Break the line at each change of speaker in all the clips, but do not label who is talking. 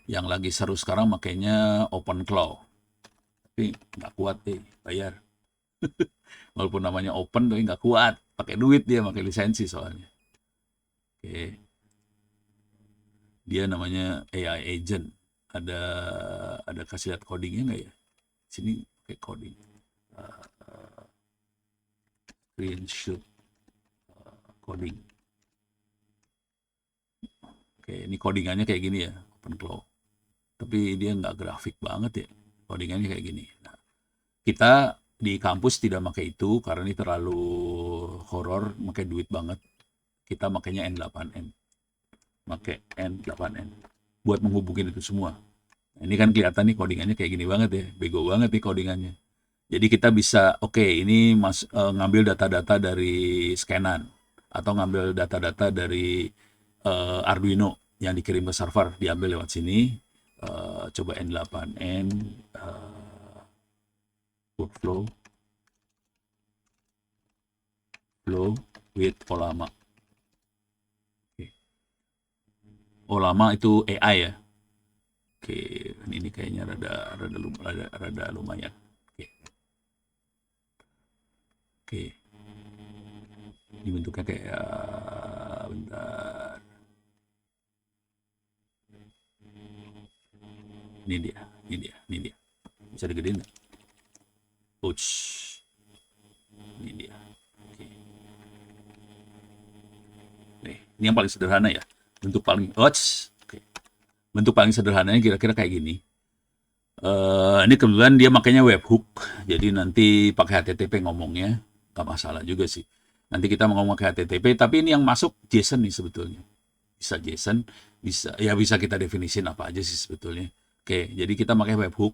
Yang lagi seru sekarang makanya OpenClaw. Tapi nggak kuat deh, bayar. Walaupun namanya open, tapi nggak kuat. Pakai duit dia, pakai lisensi soalnya. Oke, dia namanya AI agent. Ada kasih lihat codingnya nggak ya? Sini pakai coding. Screenshot coding. Oke, ini codingannya kayak gini ya, OpenClaw. Tapi dia nggak grafik banget ya. Codingannya kayak gini. Nah, kita di kampus tidak pakai itu karena ini terlalu horor, pakai duit banget. Kita makanya N8N. Pakai N8N. Buat menghubungin itu semua. Nah, ini kan kelihatan nih codingannya kayak gini banget ya. Bego banget nih codingannya. Jadi kita bisa, oke, ini ngambil data-data dari scanan atau ngambil data-data dari Arduino yang dikirim ke server, diambil lewat sini. Coba N8N workflow flow with Olama. Oke. Olama itu AI ya. Oke, ini kayaknya rada lumayan. Oke, oke. Ini bentuknya kayak bentar. Ini dia. Bisa digedein nggak? Ouch. Ini dia. Oke. Nih, ini yang paling sederhana ya. Bentuk paling, ouch. Oke. Bentuk paling sederhananya kira-kira kayak gini. Ini kebetulan dia makanya webhook, jadi nanti pakai HTTP ngomongnya, nggak masalah juga sih. Nanti kita mau ngomong pakai HTTP, tapi ini yang masuk JSON nih sebetulnya. Bisa JSON, bisa kita definisin apa aja sih sebetulnya. Oke, jadi kita pakai webhook.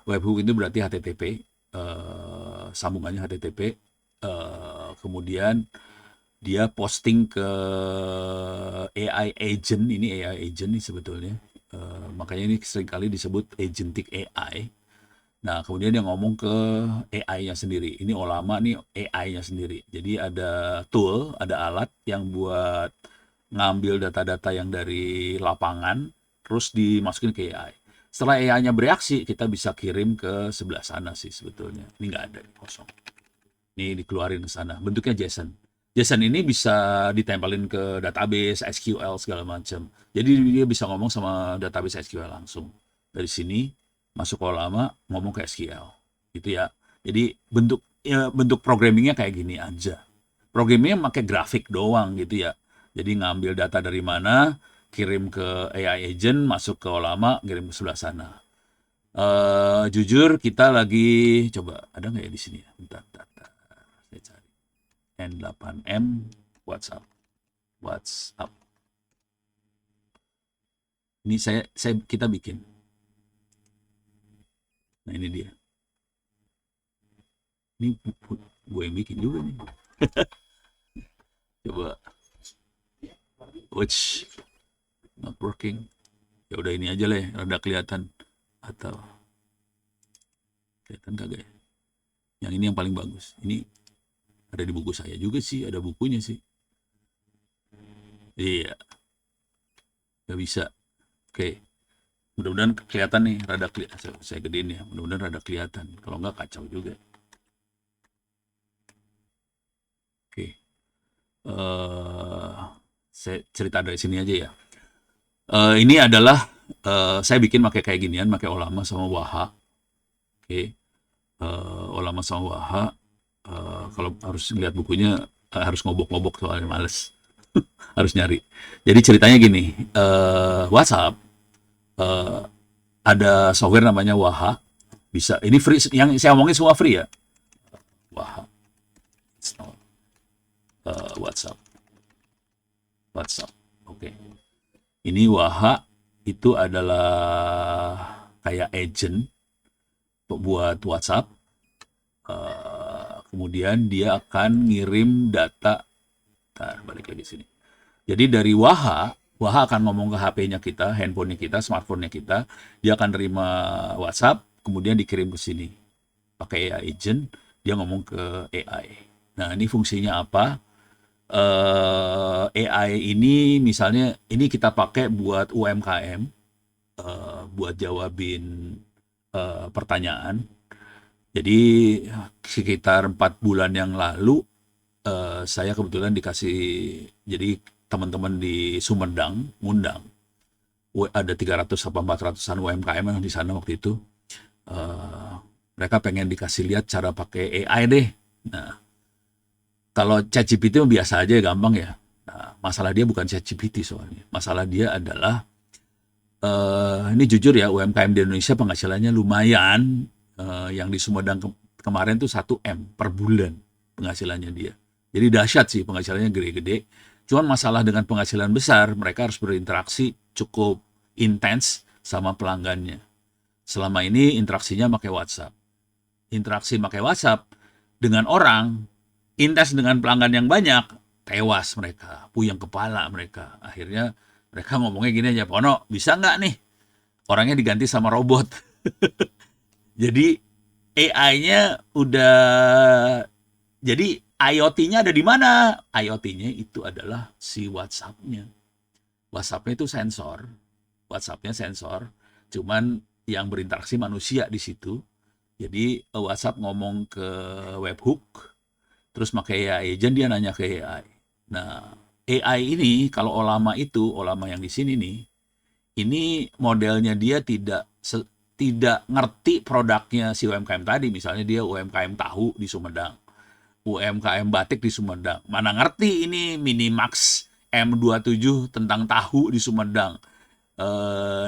Webhook itu berarti HTTP, sambungannya HTTP, kemudian dia posting ke AI agent, ini AI agent nih sebetulnya. Makanya ini seringkali disebut agentic AI. Nah, kemudian dia ngomong ke AI-nya sendiri. Ini Olama nih AI-nya sendiri. Jadi ada tool, ada alat yang buat ngambil data-data yang dari lapangan, terus dimasukin ke AI. Setelah AI-nya bereaksi, kita bisa kirim ke sebelah sana sih sebetulnya. Ini nggak ada, kosong. Ini dikeluarin ke sana. Bentuknya JSON. JSON ini bisa ditempelin ke database, SQL segala macam. Jadi dia bisa ngomong sama database SQL langsung. Dari sini masuk ke lama ngomong ke SQL. Gitu ya. Jadi bentuk programmingnya kayak gini aja. Programmingnya pakai grafik doang gitu ya. Jadi ngambil data dari mana, kirim ke AI agent, masuk ke Olama, kirim ke sebelah sana. Jujur kita lagi coba ada nggak ya di sini ya? Bentar, bentar, bentar. Saya cari. N8M WhatsApp. WhatsApp. Ini kita bikin. Nah ini dia. Ini gue yang bikin juga nih. Coba. Which not working. Ya udah ini aja lah, rada kelihatan atau kelihatan kagak ya? Yang ini yang paling bagus. Ini ada di buku saya juga sih, ada bukunya sih. Iya, nggak bisa. Oke, mudah-mudahan kelihatan nih, rada kelihatan. Saya gedein ya, mudah-mudahan rada kelihatan. Kalau nggak kacau juga. Oke, saya cerita dari sini aja ya. Ini adalah saya bikin pakai kayak ginian, pakai Olama sama Waha. Oke, Olama sama Waha. Kalau harus lihat bukunya harus ngobok-ngobok soalnya males. Harus nyari. Jadi ceritanya gini, WhatsApp eh, ada software namanya Waha. Bisa, ini free, yang saya omongin semua free ya. Waha, install WhatsApp, WhatsApp. Oke. Ini Waha itu adalah kayak agent buat WhatsApp. Kemudian dia akan ngirim data. Ntar, balik lagi sini. Jadi dari Waha, Waha akan ngomong ke HP-nya kita, handphonenya kita, smartphone-nya kita. Dia akan terima WhatsApp, kemudian dikirim ke sini. Pakai AI agent, dia ngomong ke AI. Nah, ini fungsinya apa? AI ini misalnya ini kita pakai buat UMKM. buat jawabin pertanyaan. Jadi sekitar 4 bulan yang lalu saya kebetulan dikasih, jadi teman-teman di Sumedang ngundang, ada 300 apa 400-an UMKM yang di sana waktu itu. Eh, Mereka pengen dikasih lihat cara pakai AI deh. Nah, kalau ChatGPT mah biasa aja, gampang ya. Nah, masalah dia bukan ChatGPT soalnya. Masalah dia adalah ini jujur ya, UMKM di Indonesia penghasilannya lumayan. Yang di Sumedang kemarin tuh 1 M per bulan penghasilannya dia. Jadi dahsyat sih, penghasilannya gede-gede. Cuman masalah dengan penghasilan besar, mereka harus berinteraksi cukup intens sama pelanggannya. Selama ini interaksinya pakai WhatsApp. Interaksi pakai WhatsApp dengan orang, intens dengan pelanggan yang banyak, tewas mereka, puyeng kepala mereka. Akhirnya mereka ngomongnya gini aja, Pono, bisa nggak nih orangnya diganti sama robot? Jadi AI-nya udah, jadi IoT-nya ada di mana? IoT-nya itu adalah si WhatsApp-nya. WhatsApp-nya itu sensor, WhatsApp-nya sensor, cuman yang berinteraksi manusia di situ. Jadi WhatsApp ngomong ke webhook, terus pakai AI agent, dia nanya ke AI. Nah, AI ini kalau Olama yang di sini nih, ini modelnya dia tidak ngerti produknya si UMKM tadi. Misalnya dia UMKM tahu di Sumedang, UMKM batik di Sumedang. Mana ngerti ini Minimax M27 tentang tahu di Sumedang.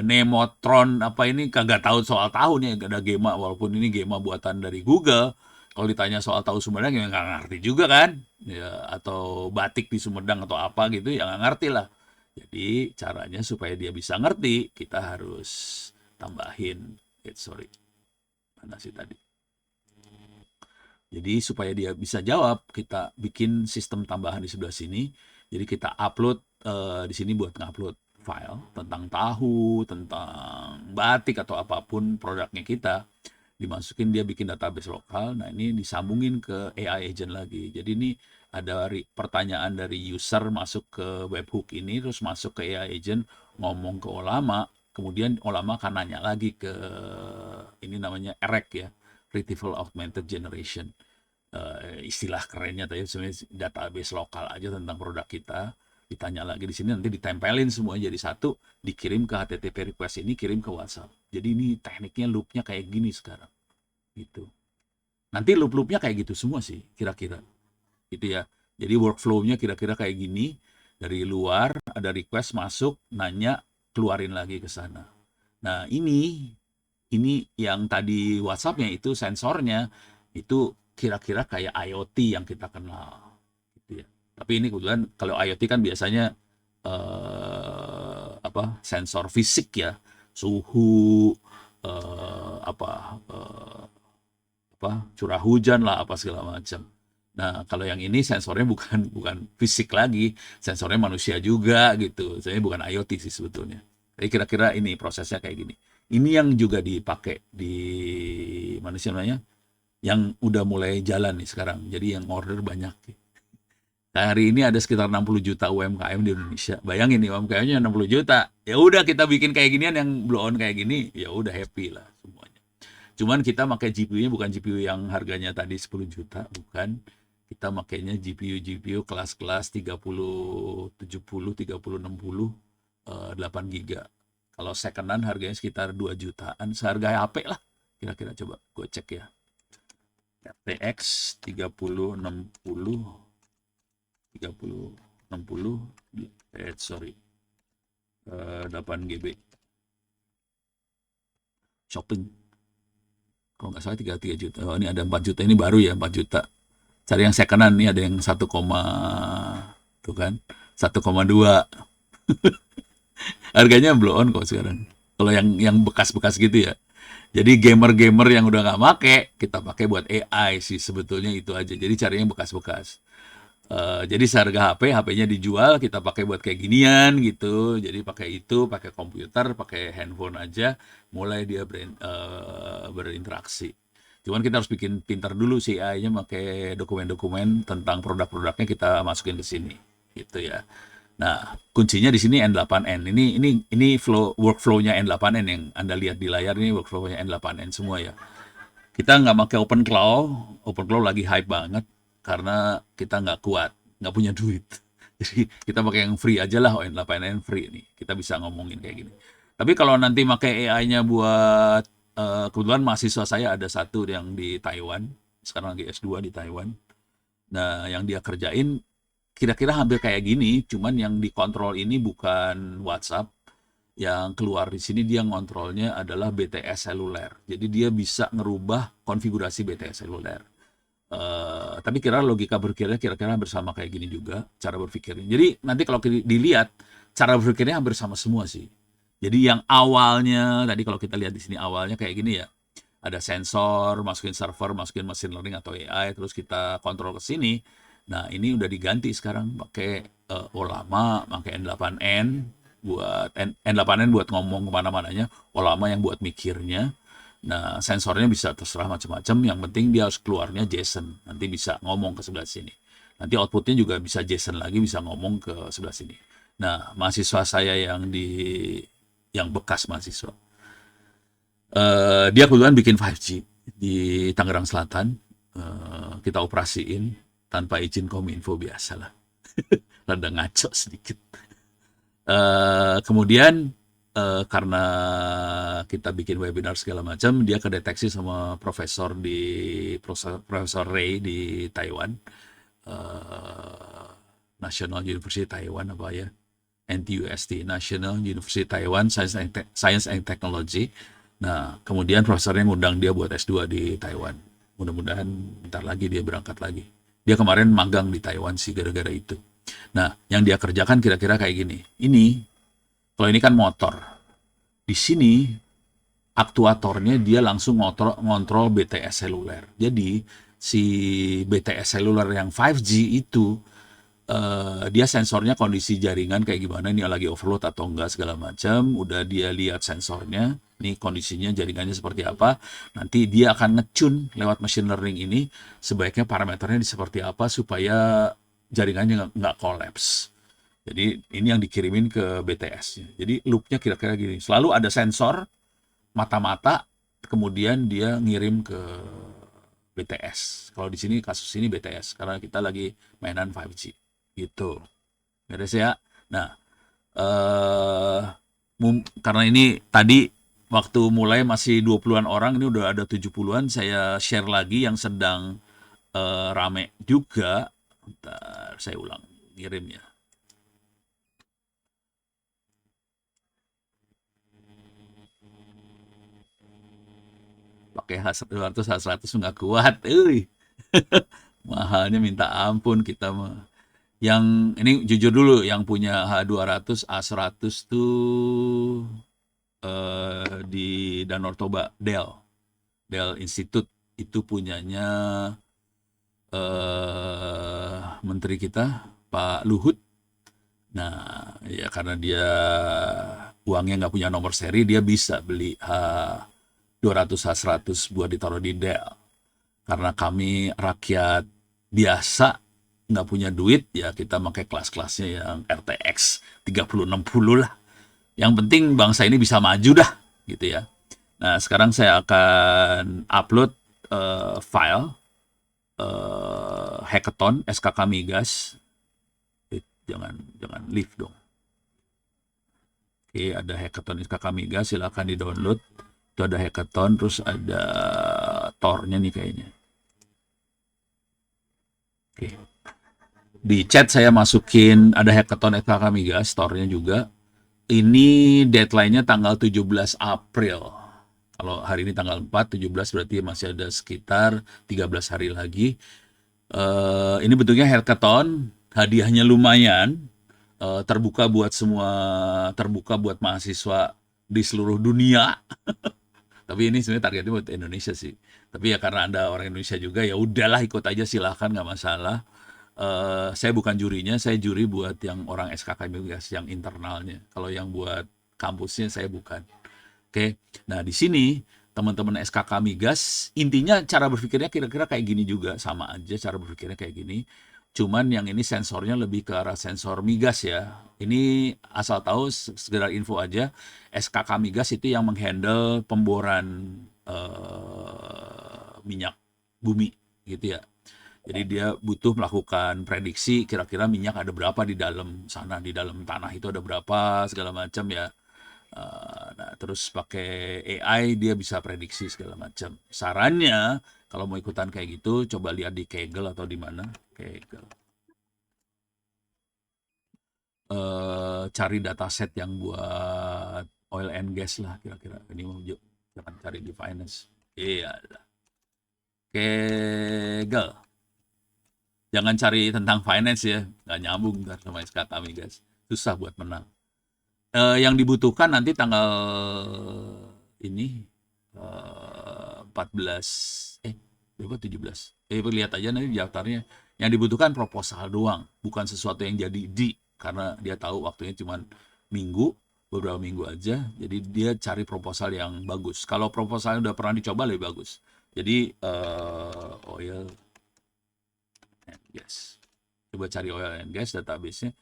Nemotron apa ini kagak tahu soal tahu nih, ada Gema, walaupun ini Gema buatan dari Google. Kalau ditanya soal tahu Sumedang ya nggak ngerti juga kan, ya, atau batik di Sumedang atau apa gitu ya nggak ngerti lah. Jadi caranya supaya dia bisa ngerti, kita harus tambahin, sorry, mana sih tadi. Jadi supaya dia bisa jawab, kita bikin sistem tambahan di sebelah sini. Jadi kita upload di sini buat ngupload file tentang tahu, tentang batik atau apapun produknya kita, dimasukin, dia bikin database lokal. Nah, ini disambungin ke AI agent lagi. Jadi ini ada pertanyaan dari user masuk ke webhook ini, terus masuk ke AI agent, ngomong ke Olama, kemudian Olama akan nanya lagi ke, ini namanya RAG ya, Retrieval Augmented Generation. Istilah kerennya tadi sebenarnya database lokal aja tentang produk kita, ditanya lagi di sini, nanti ditempelin semua jadi satu, dikirim ke HTTP request ini, kirim ke WhatsApp. Jadi ini tekniknya, loopnya kayak gini sekarang gitu. Nanti loop-loopnya kayak gitu semua sih kira-kira gitu ya. Jadi workflow-nya kira-kira kayak gini, dari luar ada request masuk, nanya, keluarin lagi ke sana. Nah, ini yang tadi WhatsApp-nya itu sensornya itu kira-kira kayak IoT yang kita kenal gitu ya. Tapi ini kebetulan kalau IoT kan biasanya apa, sensor fisik ya, suhu, apa, curah hujan lah apa segala macam. Nah, kalau yang ini sensornya bukan bukan fisik lagi, sensornya manusia juga gitu. Saya bukan IoT sih sebetulnya. Jadi kira-kira ini prosesnya kayak gini. Ini yang juga dipakai di mana sih namanya? Yang udah mulai jalan nih sekarang. Jadi yang order banyak. Hari ini ada sekitar 60 juta UMKM di Indonesia. Bayangin nih, UMKM-nya 60 juta. Ya udah, kita bikin kayak ginian yang blow on kayak gini, ya udah happy lah semuanya. Cuman kita pakai GPU-nya bukan GPU yang harganya tadi 10 juta, bukan. Kita makainya GPU kelas-kelas 30 70, 30 60, 8 giga. Kalau secondan harganya sekitar 2 jutaan, seharga HP lah. Kira-kira coba gue cek ya. RTX 3060 sorry, 8 GB shopping, kalau nggak salah 33 juta. Oh, ini ada 4 juta, ini baru ya, 4 juta. Cari yang secondan, nih ada yang 1, tuh kan, 1,2. Harganya blow on kok sekarang. Kalau yang bekas-bekas gitu ya. Jadi gamer-gamer yang udah nggak make, kita pakai buat AI sih sebetulnya, itu aja. Jadi carinya yang bekas-bekas. Jadi seharga HP-nya dijual, kita pakai buat kayak ginian gitu. Jadi pakai itu, pakai komputer, pakai handphone aja, mulai dia berinteraksi. Cuman kita harus bikin pintar dulu sih AI-nya, pakai dokumen-dokumen tentang produk-produknya kita masukin ke sini, gitu ya. Nah, kuncinya di sini N8N. Ini workflow-nya N8N yang Anda lihat di layar ini workflow-nya N8N semua ya. Kita nggak pakai OpenClaw lagi hype banget karena kita nggak kuat, nggak punya duit. Jadi kita pakai yang free aja lah, N8N free nih. Kita bisa ngomongin kayak gini. Tapi kalau nanti pakai AI-nya buat, kebetulan mahasiswa saya ada satu yang di Taiwan, sekarang lagi S2 di Taiwan. Nah, yang dia kerjain kira-kira hampir kayak gini, cuman yang dikontrol ini bukan WhatsApp, yang keluar di sini dia ngontrolnya adalah BTS seluler. Jadi dia bisa ngerubah konfigurasi BTS seluler. Tapi kira logika berpikirnya kira-kira bersama kayak gini juga cara berpikirnya. Jadi nanti kalau dilihat cara berpikirnya hampir sama semua sih. Jadi yang awalnya tadi kalau kita lihat di sini awalnya kayak gini ya, ada sensor, masukin server, masukin machine learning atau AI, terus kita kontrol ke sini. Nah, ini udah diganti sekarang pakai Ollama, pakai N8N buat N8N buat ngomong kemana-mananya, Ollama yang buat mikirnya. Nah, sensornya bisa terserah macam-macam, yang penting dia harus keluarnya JSON. Nanti bisa ngomong ke sebelah sini. Nanti outputnya juga bisa JSON lagi, bisa ngomong ke sebelah sini. Nah, mahasiswa saya yang bekas mahasiswa, dia kebetulan bikin 5G di Tangerang Selatan. Kita operasiin tanpa izin Kominfo biasalah. Rada ngaco sedikit. Kemudian karena kita bikin webinar segala macam, dia kedeteksi sama Profesor Ray di Taiwan, National University Taiwan apa ya, NTUST, National University Taiwan Science and Technology. Nah, kemudian profesornya ngundang dia buat S2 di Taiwan. Mudah-mudahan bentar lagi dia berangkat lagi. Dia kemarin magang di Taiwan sih gara-gara itu. Nah, yang dia kerjakan kira-kira kayak gini. Kalau ini kan motor. Di sini aktuatornya dia langsung ngontrol BTS seluler. Jadi si BTS seluler yang 5G itu dia sensornya kondisi jaringan kayak gimana, ini lagi overload atau enggak segala macam. Udah dia lihat sensornya, nih kondisinya jaringannya seperti apa. Nanti dia akan ngecun lewat machine learning ini sebaiknya parameternya seperti apa supaya jaringannya nggak collapse. Jadi ini yang dikirimin ke BTS-nya. Jadi loopnya kira-kira gini. Selalu ada sensor mata-mata, kemudian dia ngirim ke BTS. Kalau di sini kasus ini BTS karena kita lagi mainan 5G gitu. Beres ya. Nah, eh karena ini tadi waktu mulai masih 20-an orang, ini udah ada 70-an, saya share lagi yang sedang rame juga. Bentar, saya ulang ngirimnya. Pakai H200 H100 nggak kuat, mahalnya minta ampun kita mah. Yang ini jujur dulu, yang punya H200 A100 tuh di Danau Toba, Dell Institute itu punyanya menteri kita Pak Luhut. Nah, ya karena dia uangnya nggak punya nomor seri, dia bisa beli H200 H100 buat ditaruh di Dell. Karena kami rakyat biasa nggak punya duit, ya kita pakai kelas-kelasnya yang RTX 3060 lah. Yang penting bangsa ini bisa maju dah, gitu ya. Nah, sekarang saya akan upload file hackathon SKK Migas. Jangan leave dong. Oke, ada hackathon SKK Migas, silakan di-download. Itu ada hackathon, terus ada tornya nih kayaknya. Oke. Di chat saya masukin ada hackathon SKK Migas, tornya juga. Ini deadline-nya tanggal 17 April. Kalau hari ini tanggal 4, 17 berarti masih ada sekitar 13 hari lagi. Ini bentuknya hackathon, hadiahnya lumayan, terbuka buat semua, terbuka buat mahasiswa di seluruh dunia. Tapi ini sebenarnya targetnya buat Indonesia sih. Tapi ya karena Anda orang Indonesia juga, ya udahlah ikut aja silahkan, nggak masalah. Saya bukan jurinya, saya juri buat yang orang SKK Migas yang internalnya. Kalau yang buat kampusnya saya bukan. Oke, nah di sini teman-teman SKK Migas intinya cara berpikirnya kira-kira kayak gini juga, sama aja cara berpikirnya kayak gini. Cuman yang ini sensornya lebih ke arah sensor migas ya. Ini asal tahu sekedar info aja, SKK Migas itu yang menghandle pemboran minyak bumi gitu ya. Jadi dia butuh melakukan prediksi kira-kira minyak ada berapa di dalam sana, di dalam tanah itu ada berapa segala macam ya. Nah, terus pakai AI dia bisa prediksi segala macam. Sarannya kalau mau ikutan kayak gitu, coba lihat di Kaggle atau di mana. Kaggle. Cari dataset yang buat oil and gas lah kira-kira. Ini mau jangan cari di finance. Iya, Kaggle. Jangan cari tentang finance ya, nggak nyambung ntar sama SKK Migas. Susah buat menang. Yang dibutuhkan nanti tanggal ini 14 berapa 17. Lihat aja nanti daftarnya. Yang dibutuhkan proposal doang, bukan sesuatu yang jadi karena dia tahu waktunya cuma beberapa minggu aja. Jadi dia cari proposal yang bagus. Kalau proposalnya udah pernah dicoba lebih bagus. Jadi oil and gas. Coba cari oil and gas database-nya.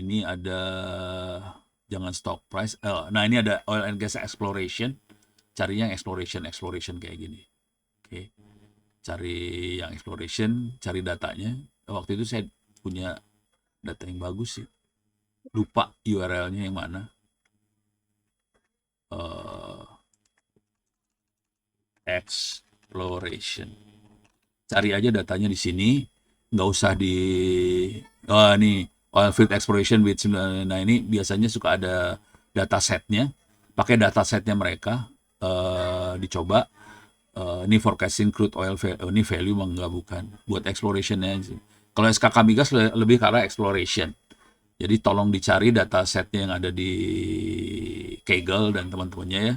Ini ada jangan stock price. Nah ini ada oil and gas exploration. Carinya yang exploration kayak gini. Oke. Cari yang exploration, cari datanya. Waktu itu saya punya data yang bagus sih. Lupa URL-nya yang mana. Exploration. Cari aja datanya di sini. Nggak usah di... nih. Oil field exploration with... Nah ini biasanya suka ada datasetnya. Pakai datasetnya mereka. Dicoba. Ini forecasting crude oil ini value mah enggak, bukan buat explorationnya aja. Kalau SKK Migas lebih ke arah exploration. Jadi tolong dicari datasetnya yang ada di Kaggle dan teman-temannya ya.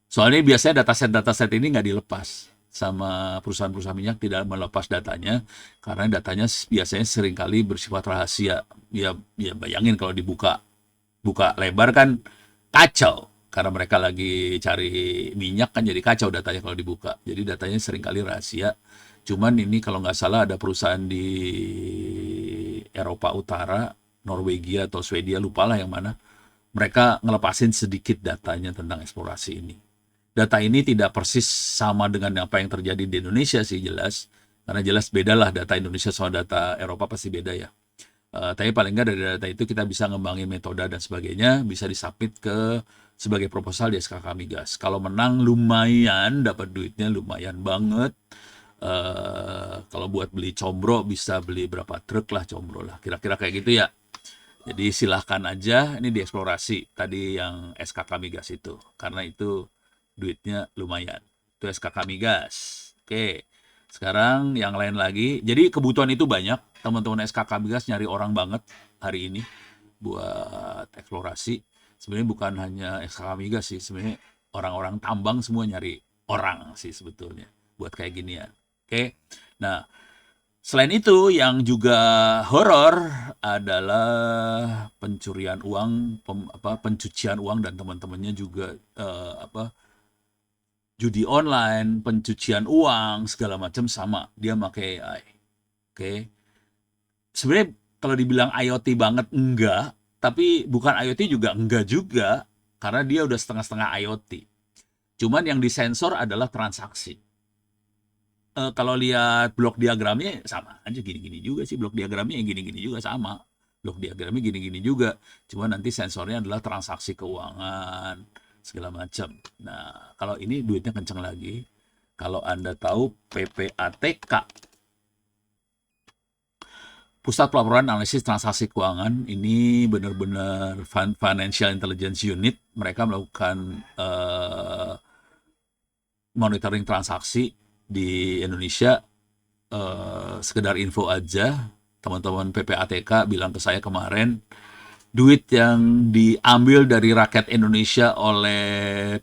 Soalnya biasanya dataset ini nggak dilepas sama perusahaan-perusahaan minyak, tidak melepas datanya karena datanya biasanya seringkali bersifat rahasia. Ya bayangin kalau dibuka lebar kan kacau. Karena mereka lagi cari minyak kan jadi kacau datanya kalau dibuka. Jadi datanya seringkali rahasia. Cuman ini kalau nggak salah ada perusahaan di Eropa Utara, Norwegia atau Swedia, lupalah yang mana. Mereka ngelepasin sedikit datanya tentang eksplorasi ini. Data ini tidak persis sama dengan apa yang terjadi di Indonesia sih jelas. Karena jelas bedalah data Indonesia sama data Eropa pasti beda ya. Tapi paling nggak dari data itu kita bisa ngembangin metode dan sebagainya, bisa disubmit ke sebagai proposal di SKK Migas. Kalau menang lumayan, dapat duitnya lumayan banget. Kalau buat beli combro bisa beli berapa truk lah combro lah. Kira-kira kayak gitu ya. Jadi silahkan aja, ini dieksplorasi tadi yang SKK Migas itu. Karena itu duitnya lumayan. Itu SKK Migas. Oke, sekarang yang lain lagi. Jadi kebutuhan itu banyak. Teman-teman SKK Migas nyari orang banget hari ini buat eksplorasi. Sebenarnya bukan hanya SKK Migas sih, sebenarnya orang-orang tambang semua nyari orang sih sebetulnya buat kayak ginian. Oke. Nah, selain itu yang juga horor adalah pencurian uang, pencucian uang dan teman-temannya juga judi online, pencucian uang segala macam sama dia pakai AI. Oke. Sebenarnya kalau dibilang IoT banget enggak, tapi bukan IoT juga enggak juga, karena dia udah setengah-setengah IoT. Cuman yang disensor adalah transaksi. Kalau lihat blok diagramnya sama aja, gini-gini juga sih blok diagramnya, yang gini-gini juga sama. Blok diagramnya gini-gini juga. Cuma nanti sensornya adalah transaksi keuangan, segala macam. Nah, kalau ini duitnya kenceng lagi. Kalau Anda tahu PPATK, Pusat Pelaporan Analisis Transaksi Keuangan, ini benar-benar Financial Intelligence Unit. Mereka melakukan monitoring transaksi di Indonesia. Sekedar info aja, teman-teman PPATK bilang ke saya kemarin, duit yang diambil dari rakyat Indonesia oleh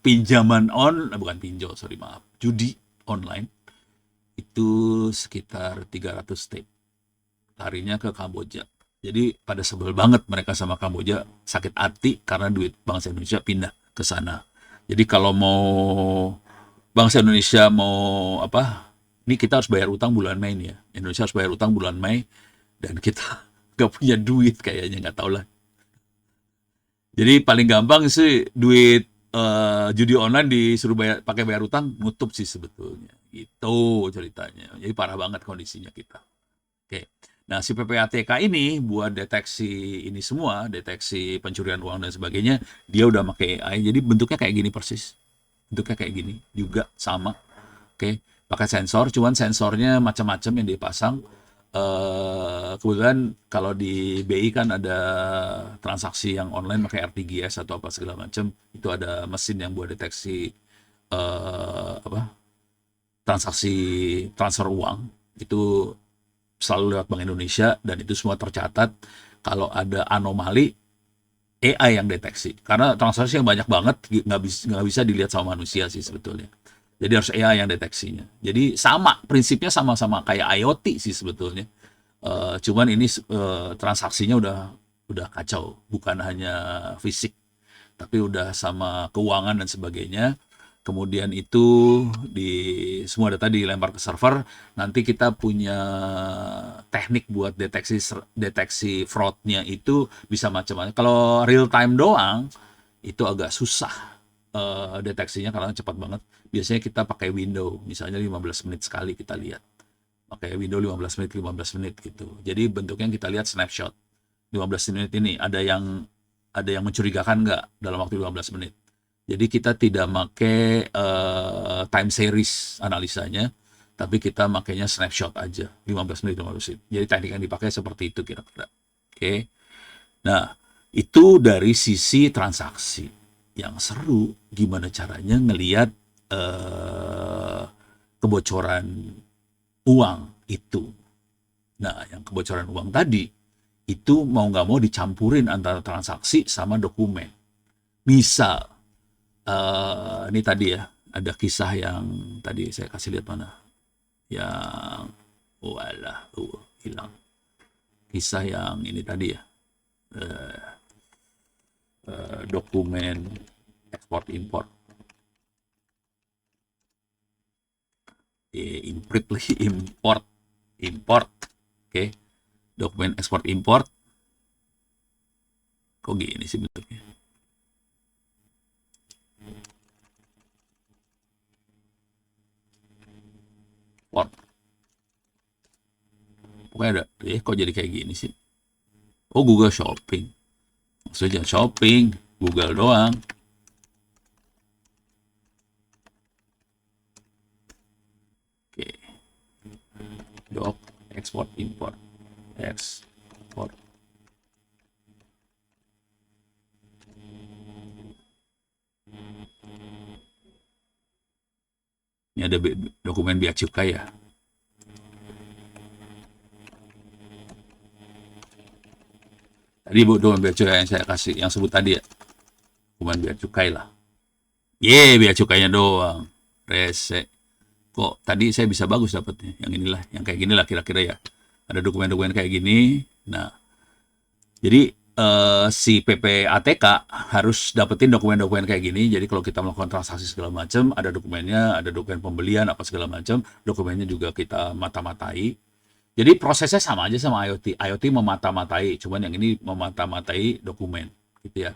judi online, itu sekitar 300 T. Larinya ke Kamboja. Jadi pada sebel banget mereka sama Kamboja, sakit hati karena duit bangsa Indonesia pindah ke sana. Jadi kalau mau bangsa Indonesia mau ini kita harus bayar utang bulan Mei nih ya. Indonesia harus bayar utang bulan Mei dan kita nggak punya duit kayaknya, nggak tahu lah. Jadi paling gampang sih duit judi online disuruh bayar utang, nutup sih sebetulnya. Gitu ceritanya. Jadi parah banget kondisinya kita. Oke. Nah, si PPATK ini buat deteksi ini semua, deteksi pencurian uang dan sebagainya, dia udah pakai AI. Jadi bentuknya kayak gini persis. Bentuknya kayak gini juga sama. Oke, pakai sensor, cuman sensornya macam-macam yang dipasang. Kebetulan kalau di BI kan ada transaksi yang online pakai RTGS atau apa segala macam, itu ada mesin yang buat deteksi apa transaksi transfer uang itu selalu lewat Bank Indonesia, dan itu semua tercatat. Kalau ada anomali, AI yang deteksi, karena transaksi yang banyak banget nggak bisa dilihat sama manusia sih sebetulnya. Jadi harus AI yang deteksinya. Jadi sama prinsipnya, sama-sama kayak IoT sih sebetulnya. Cuman ini transaksinya udah kacau, bukan hanya fisik, tapi udah sama keuangan dan sebagainya. Kemudian itu semua data dilempar ke server. Nanti kita punya teknik buat deteksi fraudnya itu bisa macam-macam. Kalau real time doang itu agak susah deteksinya karena cepat banget. Biasanya kita pakai window, misalnya 15 menit sekali kita lihat. Pakai window 15 menit gitu. Jadi bentuknya kita lihat snapshot. 15 menit ini ada yang mencurigakan nggak dalam waktu 15 menit. Jadi kita tidak pakai time series analisanya, tapi kita makainya snapshot aja, 15 menit, 15 menit. Jadi teknik yang dipakai seperti itu kira-kira. Oke. Nah, itu dari sisi transaksi. Yang seru, gimana caranya ngelihat kebocoran uang itu. Nah, yang kebocoran uang tadi, itu mau nggak mau dicampurin antara transaksi sama dokumen. Misal, ini tadi ya, ada kisah yang tadi saya kasih lihat mana, yang walah hilang, kisah yang ini tadi ya, dokumen ekspor import, import lagi, import, oke, dokumen ekspor import, kok gini sih bentuknya? Import. Pokoknya ada, kok jadi kayak gini sih? Oh, Google Shopping. Maksudnya shopping, Google doang. Oke. Doc, export, import. Export. Ini ada dokumen bea cukai ya. Tadi dokumen bea cukai yang saya kasih, yang sebut tadi ya. Dokumen bea cukai lah. Bea cukainya doang. Rese. Kok tadi saya bisa bagus dapetnya. Yang inilah, yang kayak gini lah kira-kira ya. Ada dokumen-dokumen kayak gini. Nah, jadi si PPATK harus dapetin dokumen-dokumen kayak gini. Jadi kalau kita melakukan transaksi segala macam, ada dokumennya, ada dokumen pembelian apa segala macam, dokumennya juga kita mata-matai. Jadi prosesnya sama aja sama IoT. IoT memata-matai, cuman yang ini memata-matai dokumen, gitu ya.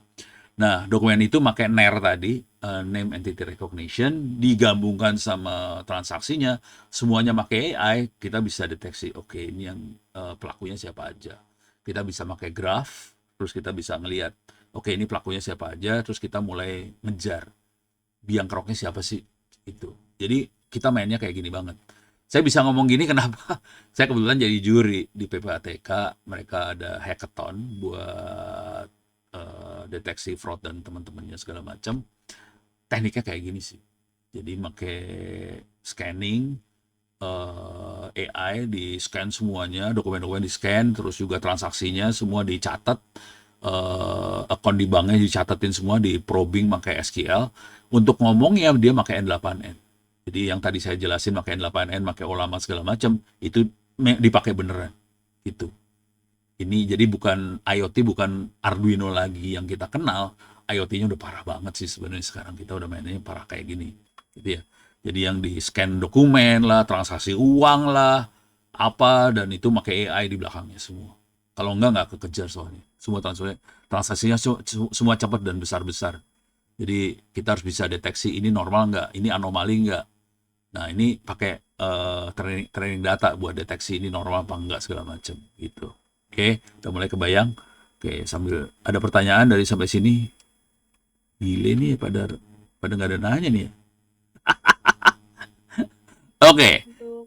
Nah, dokumen itu pakai NER tadi, Name Entity Recognition, digabungkan sama transaksinya, semuanya pakai AI, kita bisa deteksi, oke, ini yang pelakunya siapa aja. Kita bisa pakai graph, terus kita bisa ngelihat, oke, ini pelakunya siapa aja, terus kita mulai ngejar biang keroknya siapa sih itu. Jadi kita mainnya kayak gini banget. Saya bisa ngomong gini kenapa? Saya kebetulan jadi juri di PPATK. Mereka ada hackathon buat deteksi fraud dan teman-temannya segala macam. Tekniknya kayak gini sih. Jadi pakai scanning, AI di scan semuanya, dokumen-dokumen di scan, terus juga transaksinya semua dicatat, akun di banknya dicatatin semua, di probing pakai SQL. Untuk ngomongnya dia pakai N8N. Jadi yang tadi saya jelasin pakai N8N, pakai Olama segala macam, itu dipakai beneran gitu. Ini jadi bukan IoT, bukan Arduino lagi yang kita kenal. IoT-nya udah parah banget sih sebenarnya sekarang, kita udah mainnya parah kayak gini gitu ya. Jadi yang di scan dokumen lah, transaksi uang lah, apa, dan itu pakai AI di belakangnya semua. Kalau nggak kekejar soalnya. Semua transaksinya semua cepat dan besar-besar. Jadi kita harus bisa deteksi ini normal nggak, ini anomali nggak. Nah ini pakai training data buat deteksi ini normal apa enggak segala macam gitu. Oke, udah mulai kebayang. Oke, sambil ada pertanyaan dari sampai sini. Gile nih pada pada nggak ada nanya nih ya. Oke,
Untuk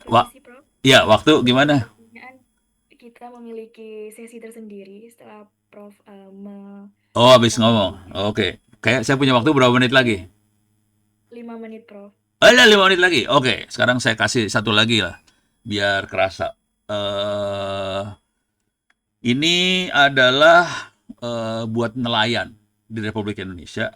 Wak,
permisi, Prof.
ya waktu
Untuk
gimana?
pertanyaan, kita memiliki sesi tersendiri setelah Prof
Oh, habis
menyelesaikan
ngomong.
topiknya.
Oke, kayak saya punya waktu
Untuk
berapa menit lagi?
waktu 5 menit, Prof.
Ada 5 menit lagi. Oke, sekarang saya kasih satu lagi lah, biar kerasa. eh ini adalah buat nelayan di Republik Indonesia.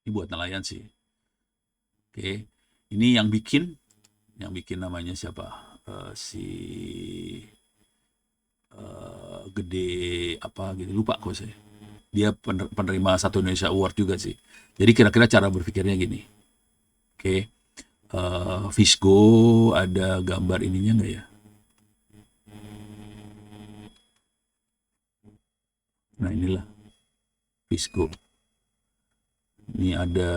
Ini buat nelayan sih. Oke, ini yang bikin namanya siapa? Si gede apa gitu, lupa kok saya. Dia penerima satu Indonesia Award juga sih. Jadi kira-kira cara berpikirnya gini. Oke, Visgo ada gambar ininya nggak ya? Nah inilah Visgo. Ini ada,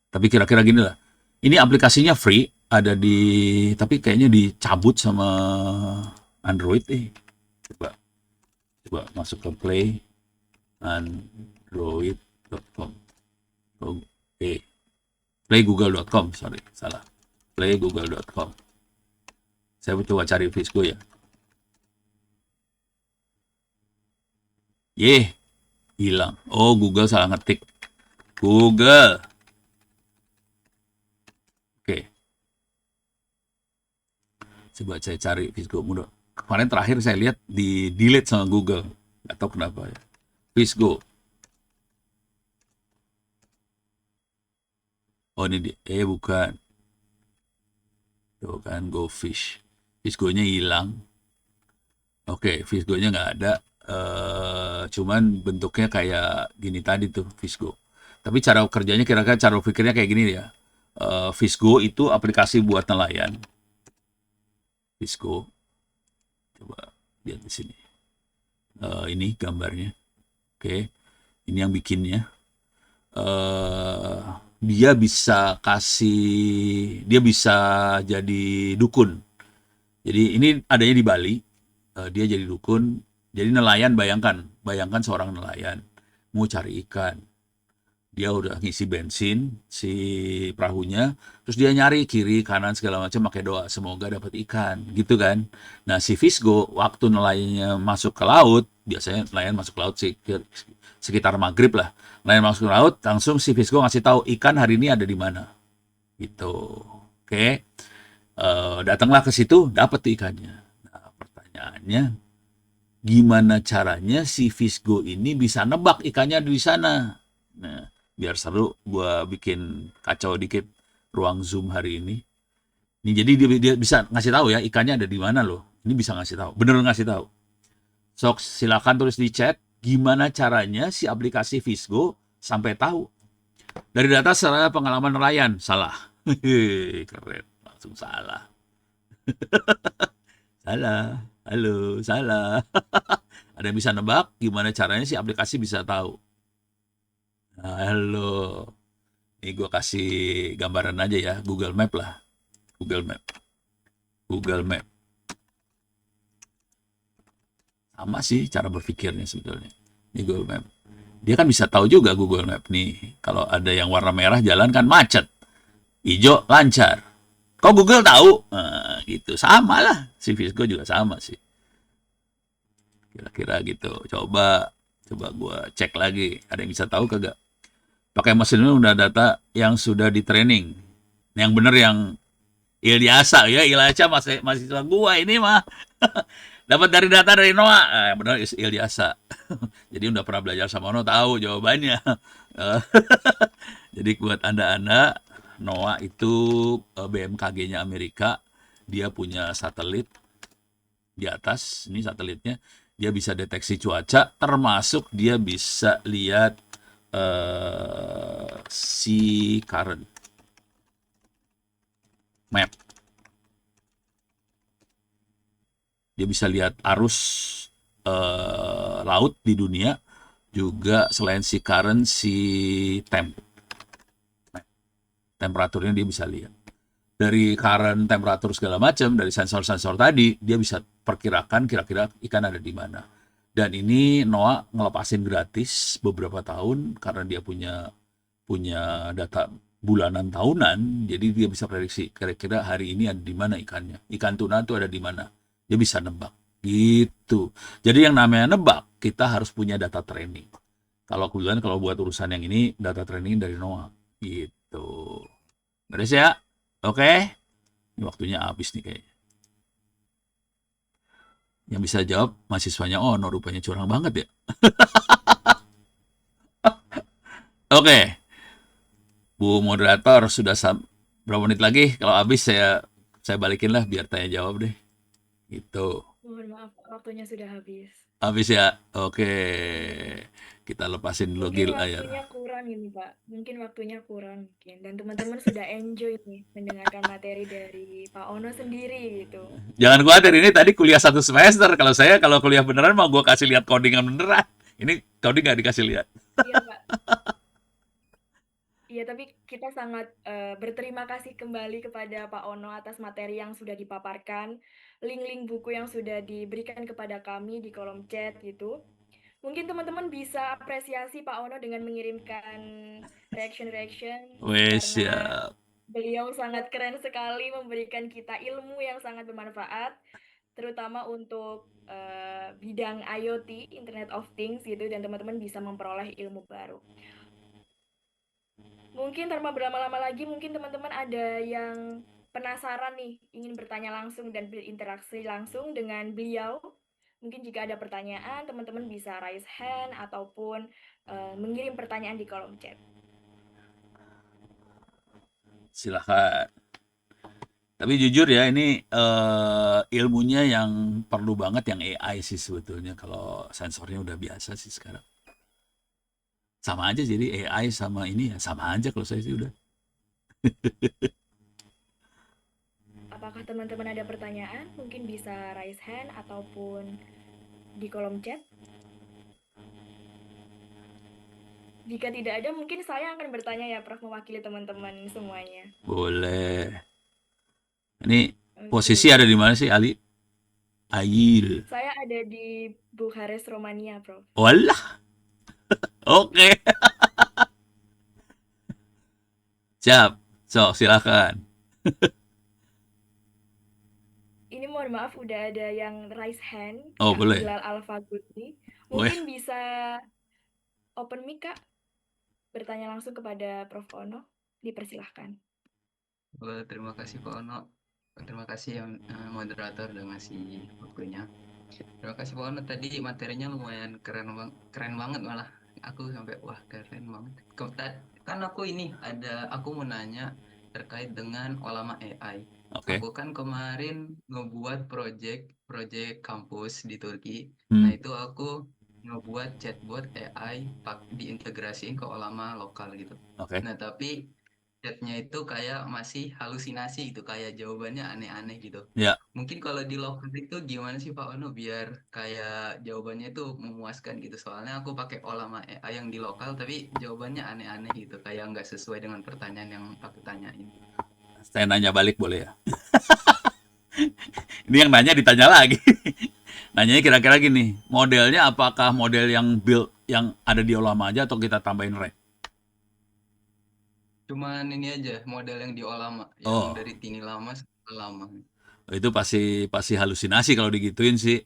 tapi kira-kira gini lah. Ini aplikasinya free, ada di, tapi kayaknya dicabut sama Android. Coba, coba masuk ke Play Android.com. Oke, playgoogle.com, sorry, salah. Playgoogle.com. Saya coba cari Visgo ya. Hilang. Oh, Google salah ngetik. Google. Oke, coba saya cari Visgo mudah. Kemarin terakhir saya lihat di delete sama Google. Gak tahu kenapa ya. Visgo. Oh ini bukan. Tuh kan, Go Fish. Visgonya hilang. Oke, Visgonya nggak ada. Cuman bentuknya kayak gini tadi tuh, Visgo. Tapi cara kerjanya kira-kira cara pikirnya kayak gini ya. Visgo itu aplikasi buat nelayan. Visgo. Coba lihat di sini. Ini gambarnya. Oke, ini yang bikinnya. eh dia bisa jadi dukun. Jadi ini adanya di Bali. Dia jadi dukun. Jadi nelayan, bayangkan, bayangkan seorang nelayan mau cari ikan. Dia udah ngisi bensin si perahunya, terus dia nyari kiri kanan segala macam pakai doa semoga dapat ikan, gitu kan. Nah si Visgo waktu nelayannya masuk ke laut, biasanya nelayan masuk ke laut sih sekitar maghrib lah, nelayan masuk ke laut langsung si Visgo ngasih tahu ikan hari ini ada di mana, gitu. Oke. Datanglah ke situ, dapat ikannya. Nah pertanyaannya, gimana caranya si Visgo ini bisa nebak ikannya di sana? Nah, biar seru, gua bikin kacau dikit ruang Zoom hari ini. Ini jadi dia bisa ngasih tahu ya ikannya ada di mana loh. Ini bisa ngasih tahu, bener ngasih tahu. Sok silakan tulis di chat gimana caranya si aplikasi Visgo sampai tahu. Dari data serta pengalaman nelayan, salah. Keren, langsung salah. Salah. Halo, salah. Ada yang bisa nebak gimana caranya si aplikasi bisa tahu. Nah, halo. Ini gue kasih gambaran aja ya, Google Map lah. Google Map. Google Map. Sama sih cara berpikirnya sebetulnya. Ini Google Map. Dia kan bisa tahu juga Google Map nih. Kalau ada yang warna merah jalan kan macet. Hijau lancar. Kok Google tahu? Nah, gitu. Sama lah. Si Visgo juga sama sih. Kira-kira gitu. Coba gue cek lagi. Ada yang bisa tahu kagak? Pakai mesin ini udah data yang sudah di training. Yang bener yang Ilyasa ya, Ilyasa mahasiswa gua ini mah. Dapat dari data dari Noah. Benar Ilyasa. Jadi udah pernah belajar sama Noah, tahu jawabannya. Jadi buat Anda-anda, Noah itu BMKG-nya Amerika. Dia punya satelit di atas, ini satelitnya. Dia bisa deteksi cuaca, termasuk dia bisa lihat sea current map. Dia bisa lihat arus laut di dunia, juga selain sea current, sea temperaturnya dia bisa lihat. Dari current, temperatur segala macam, dari sensor-sensor tadi, dia bisa perkirakan kira-kira ikan ada di mana. Dan ini NOAA ngelepasin gratis beberapa tahun karena dia punya punya data bulanan tahunan, jadi dia bisa prediksi kira-kira hari ini ada di mana ikannya. Ikan tuna itu ada di mana. Dia bisa nebak. Gitu. Jadi yang namanya nebak, kita harus punya data training. Kalau kebetulan kalau buat urusan yang ini, data training dari NOAA. Gitu. Beres ya? Oke? Ini waktunya habis nih kayaknya. Yang bisa jawab mahasiswanya, oh no, rupanya curang banget ya. Oke, Bu moderator sudah berapa menit lagi? Kalau habis saya balikin lah biar tanya jawab deh. Gitu.
Mohon maaf, waktunya sudah habis.
Habis ya? Oke.
Iya.
Kita lepasin dulu
Mungkin
Gil
waktunya
layar.
kurang ini, Pak. Mungkin waktunya kurang mungkin. Dan teman-teman sudah enjoy nih mendengarkan materi dari Pak Ono sendiri gitu.
Jangan khawatir, ini tadi kuliah 1 semester. Kalau kuliah beneran mau gue kasih lihat codingan beneran. Ini coding nggak dikasih lihat.
Iya, Pak. Iya, tapi kita sangat berterima kasih kembali kepada Pak Ono atas materi yang sudah dipaparkan, link-link buku yang sudah diberikan kepada kami di kolom chat gitu. Mungkin teman-teman bisa apresiasi Pak Ono dengan mengirimkan reaction-reaction
Wes
karena
ya.
beliau sangat keren sekali memberikan kita ilmu yang sangat bermanfaat, terutama untuk bidang IoT, Internet of Things gitu, dan teman-teman bisa memperoleh ilmu baru. Mungkin tanpa berlama-lama lagi, mungkin teman-teman ada yang penasaran nih, ingin bertanya langsung dan berinteraksi langsung dengan beliau. Mungkin jika ada pertanyaan, teman-teman bisa raise hand ataupun mengirim pertanyaan di kolom chat.
Silahkan. Tapi jujur ya, ini ilmunya yang perlu banget yang AI sih sebetulnya. Kalau sensornya udah biasa sih sekarang. Sama aja, jadi AI sama ini ya sama aja kalau saya sih udah.
Apakah teman-teman ada pertanyaan? Mungkin bisa raise hand ataupun di kolom chat. Jika tidak ada, mungkin saya akan bertanya ya, Prof, mewakili teman-teman semuanya.
Boleh. Ini posisi
Oke.
ada di mana sih, Ali? Ayil.
Saya ada di Bukares, Romania, Prof.
Walah. Oke. Siap. So, silakan.
Ini mohon maaf udah ada yang raise hand,
Oh,
Kak
boleh.
Bilal Alfagutni.
Boleh.
Mungkin bisa open mic, Kak, bertanya langsung kepada Prof. Ono. Dipersilahkan.
Terima kasih Pak Ono. Terima kasih yang moderator udah ngasih waktunya. Terima kasih Pak Ono, tadi materinya lumayan keren banget malah. Aku sampai wah keren banget. Kan aku mau nanya terkait dengan Olama AI.
Oke.
Aku kan kemarin ngebuat project kampus di Turki.
Hmm.
Nah, itu aku ngebuat chatbot AI diintegrasiin ke Olama lokal gitu.
Oke.
Nah, tapi chatnya itu kayak masih halusinasi gitu, kayak jawabannya aneh-aneh gitu.
Ya.
Mungkin kalau di lokal itu gimana sih Pak Ono biar kayak jawabannya itu memuaskan gitu. Soalnya aku pakai Olama AI yang di lokal tapi jawabannya aneh-aneh gitu, kayak nggak sesuai dengan pertanyaan yang aku tanyain.
Saya nanya balik boleh ya? Ini yang nanya ditanya lagi. Nanyanya kira-kira gini, modelnya apakah model yang build yang ada di Olama aja atau kita tambahin rek?
Cuman ini aja model yang di Olama,
Oh,
yang dari Tini lama sampai lama.
itu pasti halusinasi kalau digituin sih.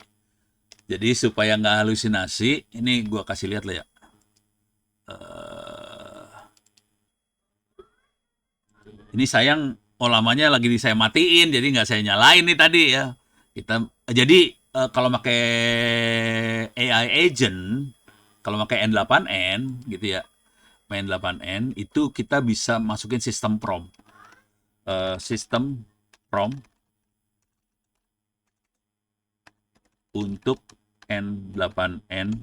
Jadi supaya nggak halusinasi, ini gua kasih lihat lah ya. Ini sayang Olamanya lagi saya matiin, jadi nggak saya nyalain nih tadi ya. Jadi kalau pakai AI agent, kalau pakai N8N gitu ya, main 8N itu kita bisa masukin sistem prompt. Sistem prompt untuk N8N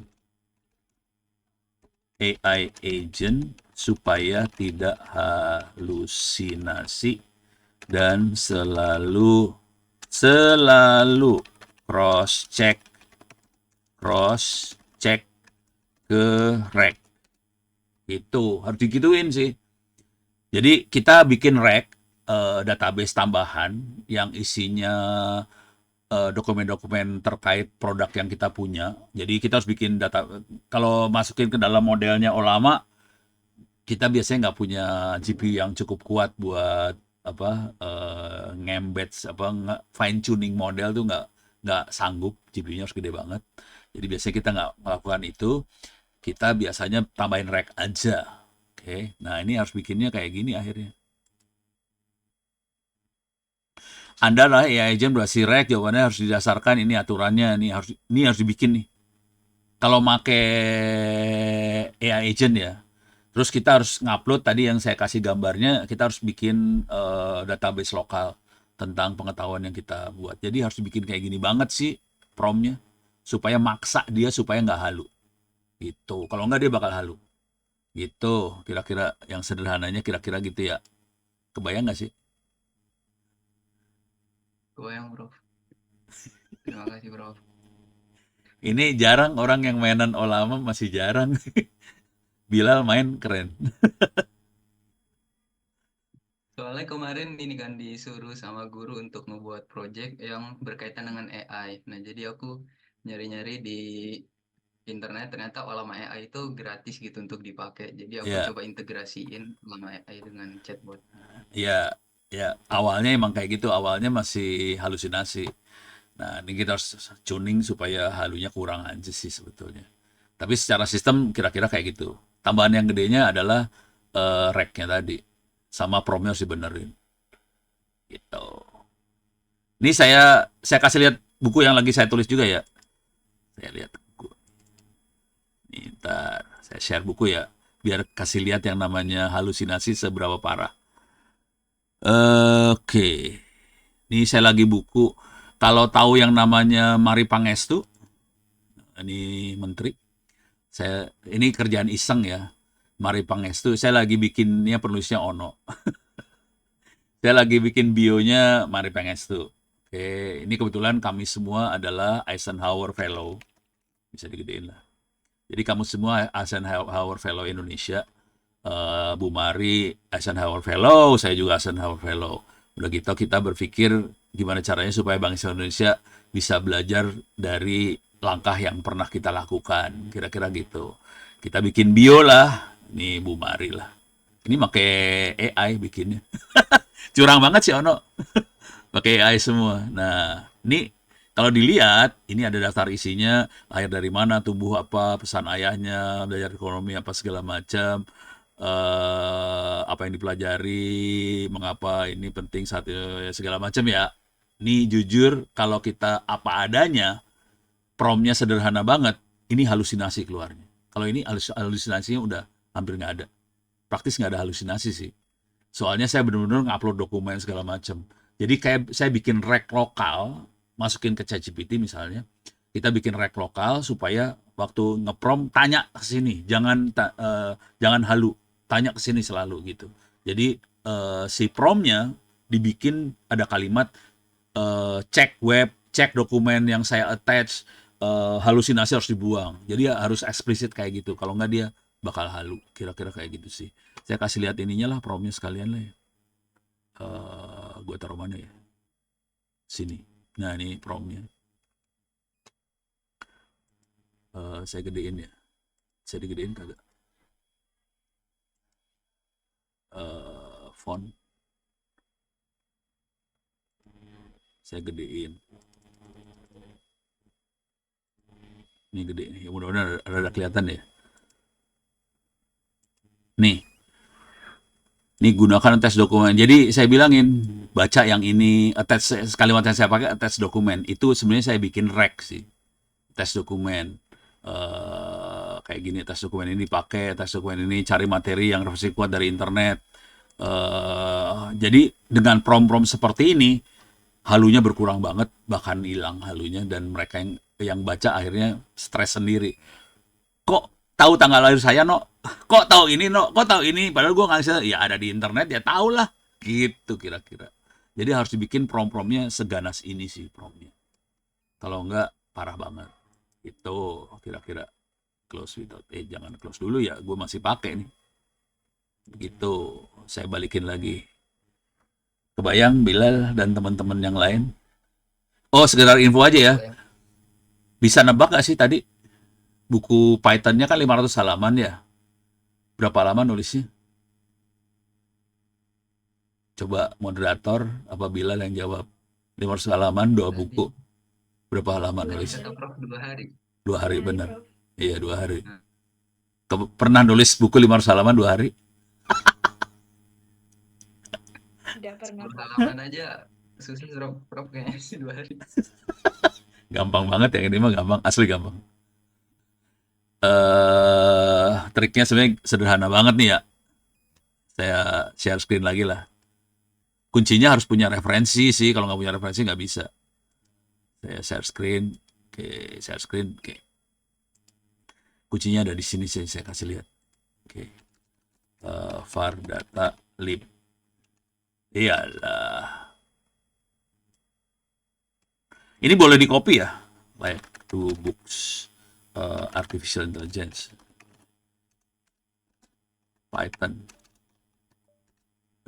AI agent supaya tidak halusinasi dan selalu cross check ke rek. Itu harus digituin sih. Jadi kita bikin rek database tambahan yang isinya dokumen-dokumen terkait produk yang kita punya. Jadi kita harus bikin data. Kalau masukin ke dalam modelnya Olama, kita biasanya nggak punya GPU yang cukup kuat buat ngembed fine tuning model tuh nggak sanggup, GPU-nya harus gede banget. Jadi biasanya kita nggak melakukan itu. Kita biasanya tambahin rack aja. Oke. Nah, ini harus bikinnya kayak gini akhirnya. Anda lah AI agent berhasil rack, jawabannya harus didasarkan ini aturannya, ini harus dibikin nih. Kalau make AI agent ya. Terus kita harus ngupload tadi yang saya kasih gambarnya, kita harus bikin database lokal tentang pengetahuan yang kita buat. Jadi harus dibikin kayak gini banget sih promnya, supaya maksa dia supaya nggak halu. Gitu. Kalau nggak dia bakal halu. Gitu. Kira-kira yang sederhananya kira-kira gitu ya. Kebayang nggak sih?
Kebayang, Bro. Terima kasih, Bro.
Ini jarang orang yang mainan Olama, masih jarang. Bilal main keren.
Soalnya kemarin ini kan disuruh sama guru untuk membuat project yang berkaitan dengan AI. Nah, jadi aku nyari-nyari di internet, ternyata Olama AI itu gratis gitu untuk dipakai. Jadi aku
Ya,
coba integrasiin Olama AI dengan chatbot.
ya, ya. Awalnya emang kayak gitu. Awalnya masih halusinasi. Nah, ini kita harus tuning supaya halunya kurang aja sih sebetulnya. Tapi secara sistem kira-kira kayak gitu. Tambahan yang gedenya adalah rack-nya tadi. Sama promnya harus dibenerin. Gitu. Ini saya kasih lihat buku yang lagi saya tulis juga ya. Saya lihat buku. Nih, ntar saya share buku ya. Biar kasih lihat yang namanya halusinasi seberapa parah. Oke. Ini saya lagi buku. Kalau tahu yang namanya Mari Pangestu, ini menteri. Ini kerjaan iseng ya. Mari Pangestu. Saya lagi bikinnya penulisnya Ono. Saya lagi bikin bionya Mari Pangestu. Oke, ini kebetulan kami semua adalah Eisenhower Fellow. Bisa digedein lah. Jadi kamu semua Eisenhower Fellow Indonesia. Bu Mari Eisenhower Fellow, saya juga Eisenhower Fellow. Udah gitu kita berpikir gimana caranya supaya bangsa Indonesia bisa belajar dari langkah yang pernah kita lakukan. Kira-kira gitu. Kita bikin bio lah. Ini Bu Mari lah. Ini pakai AI bikinnya. Curang banget sih Ono. Pakai AI semua. Nah, ini kalau dilihat, ini ada daftar isinya, lahir dari mana, tumbuh apa, pesan ayahnya, belajar ekonomi apa segala macam, apa yang dipelajari, mengapa ini penting saat segala macam ya. Ini jujur kalau kita apa adanya, promnya sederhana banget, ini halusinasi keluarnya. Kalau ini halusinasinya udah hampir nggak ada. Praktis nggak ada halusinasi sih. Soalnya saya benar-benar ngupload dokumen segala macam. Jadi kayak saya bikin rek lokal, masukin ke ChatGPT misalnya, kita bikin rek lokal supaya waktu ngeprom tanya ke sini, jangan halu, tanya ke sini selalu gitu. Jadi si promnya dibikin ada kalimat cek web, cek dokumen yang saya attach, halusinasi harus dibuang. Jadi harus eksplisit kayak gitu. Kalau nggak dia bakal halu. Kira-kira kayak gitu sih. Saya kasih lihat ininya lah, promnya sekalian lah ya. Gue taruh mana ya? Sini. Nah ini promnya. Saya gedein ya. Saya digedein kagak? Font. Saya gedein. Ini gede nih. Mudah-mudahan ada kelihatan ya. Nih. Ini gunakan attach dokumen. Jadi saya bilangin, baca yang ini, attach kalimat yang saya pakai attach dokumen. Itu sebenarnya saya bikin rek sih. Attach dokumen. Kayak gini, attach dokumen ini dipakai, attach dokumen ini cari materi yang referensi kuat dari internet. Jadi dengan prom-prom seperti ini, halunya berkurang banget, bahkan hilang halunya, dan mereka yang yang baca akhirnya stres sendiri. Kok tahu tanggal lahir saya, no? Kok tahu ini, no? Kok tahu ini? Padahal gue nggak, ya ada di internet, ya tahu lah. Gitu kira-kira. Jadi harus dibikin prom-promnya seganas ini sih promnya. Kalau enggak, parah banget. Itu kira-kira close without. Jangan close dulu ya, gue masih pakai nih. Begitu, saya balikin lagi. Kebayang Bilal dan teman-teman yang lain? Oh, sekedar info aja ya.
Kebayang.
Bisa nebak gak sih tadi? Buku Python-nya kan 500 halaman ya. Berapa halaman nulisnya? Coba moderator apa Bilal yang jawab. 500 halaman, 2
Tadi
buku. Berapa halaman
2
nulis?
kata
hari.
Prof 2 hari.
2 hari
2 hari,
benar.
Prof.
Iya, 2 hari.
Nah,
Pernah nulis buku 500 halaman 2 hari?
Tidak pernah,
10
Prof.
halaman aja susah Prof kayaknya sih 2 hari.
Gampang banget yang ini mah, gampang, asli gampang. Triknya sebenarnya sederhana banget nih ya. Saya share screen lagi lah. Kuncinya harus punya referensi sih. Kalau nggak punya referensi nggak bisa. Saya share screen. Oke, share screen. Oke. Kuncinya ada di sini sih, saya kasih lihat. Oke. Var data lib. Iyalah. Ini boleh di copy ya? Like to books. Artificial intelligence. Python.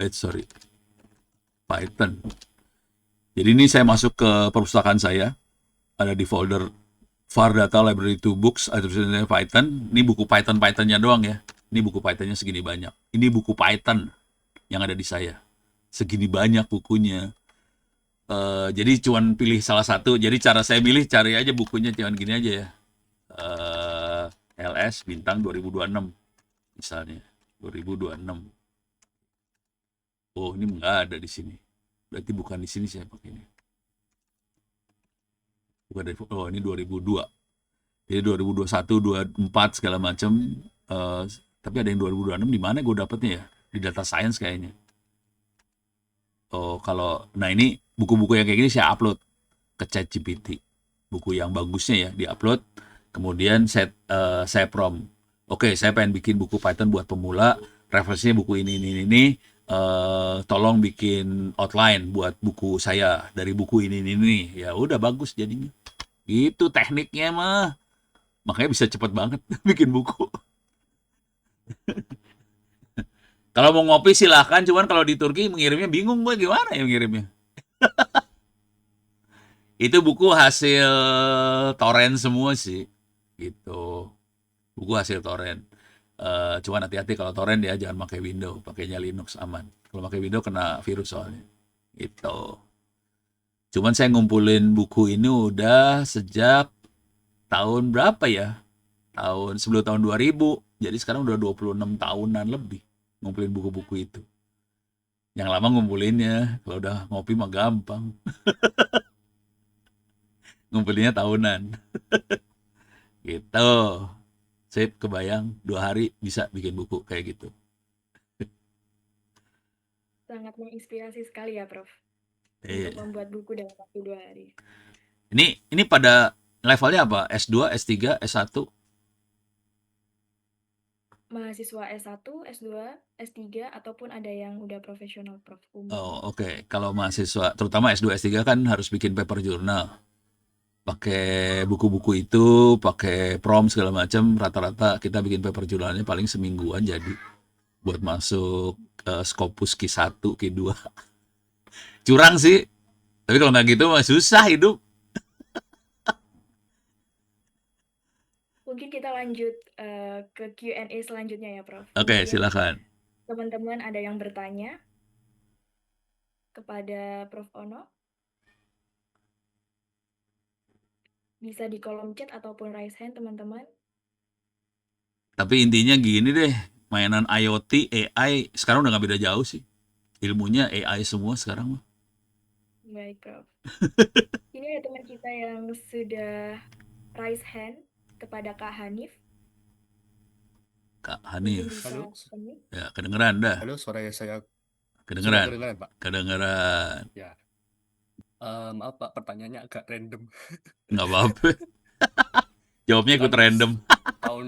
Sorry. Python. Jadi ini saya masuk ke perpustakaan saya. Ada di folder var data library to books artificial intelligence Python. Ini buku Python-Pythonnya doang ya. Ini buku Pythonnya segini banyak. Ini buku Python yang ada di saya. Segini banyak bukunya. Jadi cuman pilih salah satu. Jadi cara saya milih, cari aja bukunya cuman gini aja ya. LS bintang 2026 misalnya. 2026. Oh, ini nggak ada di sini. Berarti bukan di sini saya pakai ini. Bukan dari, oh ini 2002. Jadi 2021, 24 segala macam. Tapi ada yang 2026 di mana gue dapetnya ya? Di data science kayaknya. Oh, nah ini buku-buku yang kayak gini saya upload ke ChatGPT. Buku yang bagusnya ya di-upload. Kemudian saya prompt. Oke, saya pengen bikin buku Python buat pemula. Referensinya buku ini. Tolong bikin outline buat buku saya dari buku ini. Ya udah bagus jadinya. Itu tekniknya mah. Makanya bisa cepet banget bikin buku. Kalau mau ngopi silahkan, cuman kalau di Turki mengirimnya bingung gue gimana ya mengirimnya. Itu buku hasil torrent semua sih. Gitu. Buku hasil torrent. Cuman hati-hati kalau torrent ya jangan pakai Windows, pakainya Linux aman. Kalau pakai Windows kena virus soalnya. Gitu. Cuman saya ngumpulin buku ini udah sejak tahun berapa ya? Sebelum tahun 2000. Jadi sekarang udah 26 tahunan lebih ngumpulin buku-buku itu. Yang lama ngumpulinnya, kalau udah ngopi mah gampang. Ngumpulinnya tahunan. Gitu. Sip, kebayang 2 hari bisa bikin buku kayak gitu.
Sangat menginspirasi sekali ya, Prof.
Iya.
Untuk membuat buku dalam waktu 2 hari.
Ini pada levelnya apa? S2, S3, S1?
Mahasiswa S1, S2, S3, ataupun ada yang udah profesional, Prof.
Oh, oke. Kalau mahasiswa, terutama S2, S3 kan harus bikin paper jurnal. Pakai buku-buku itu, pakai prompt segala macam, rata-rata kita bikin paper jurnalnya paling semingguan jadi buat masuk Scopus Q1, Q2. Curang sih. Tapi kalau nggak gitu mah susah hidup.
Mungkin kita lanjut ke Q&A selanjutnya ya, Prof.
Oke,
Mungkin
silakan.
teman-teman ada yang bertanya kepada Prof. Ono. Bisa di kolom chat ataupun raise hand, teman-teman.
Tapi intinya gini deh, mainan IoT, AI sekarang udah nggak beda jauh sih. Ilmunya AI semua sekarang mah.
Baik, Prof. Ini ada teman kita yang sudah raise hand kepada Kak Hanif.
Kak
Mungkin
Hanif.
bisa
Halo.
unmute.
Ya, kedengeran dah.
Halo, suara saya
Kedengeran.
kedengeran, Pak?
Kedengeran.
Ya. Maaf, Pak, pertanyaannya agak random.
Nggak apa-apa. Jawabnya ikut
Kan
random.
tahun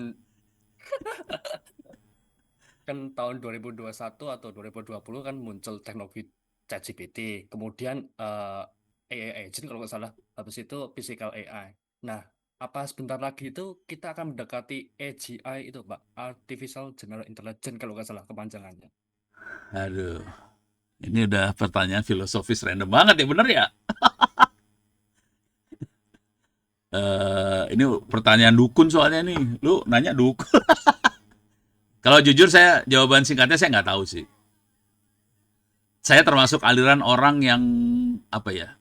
kan tahun 2021 atau 2020 kan muncul teknologi ChatGPT, kemudian AI agent kalau nggak salah, habis itu physical AI. Nah, apa sebentar lagi itu kita akan mendekati AGI itu, Pak, Artificial General Intelligence kalau nggak salah kepanjangannya.
Aduh, ini udah pertanyaan filosofis random banget ya, bener ya? Ini pertanyaan dukun soalnya nih. Lu nanya dukun. Kalau jujur saya jawaban singkatnya saya nggak tahu sih. Saya termasuk aliran orang yang apa ya?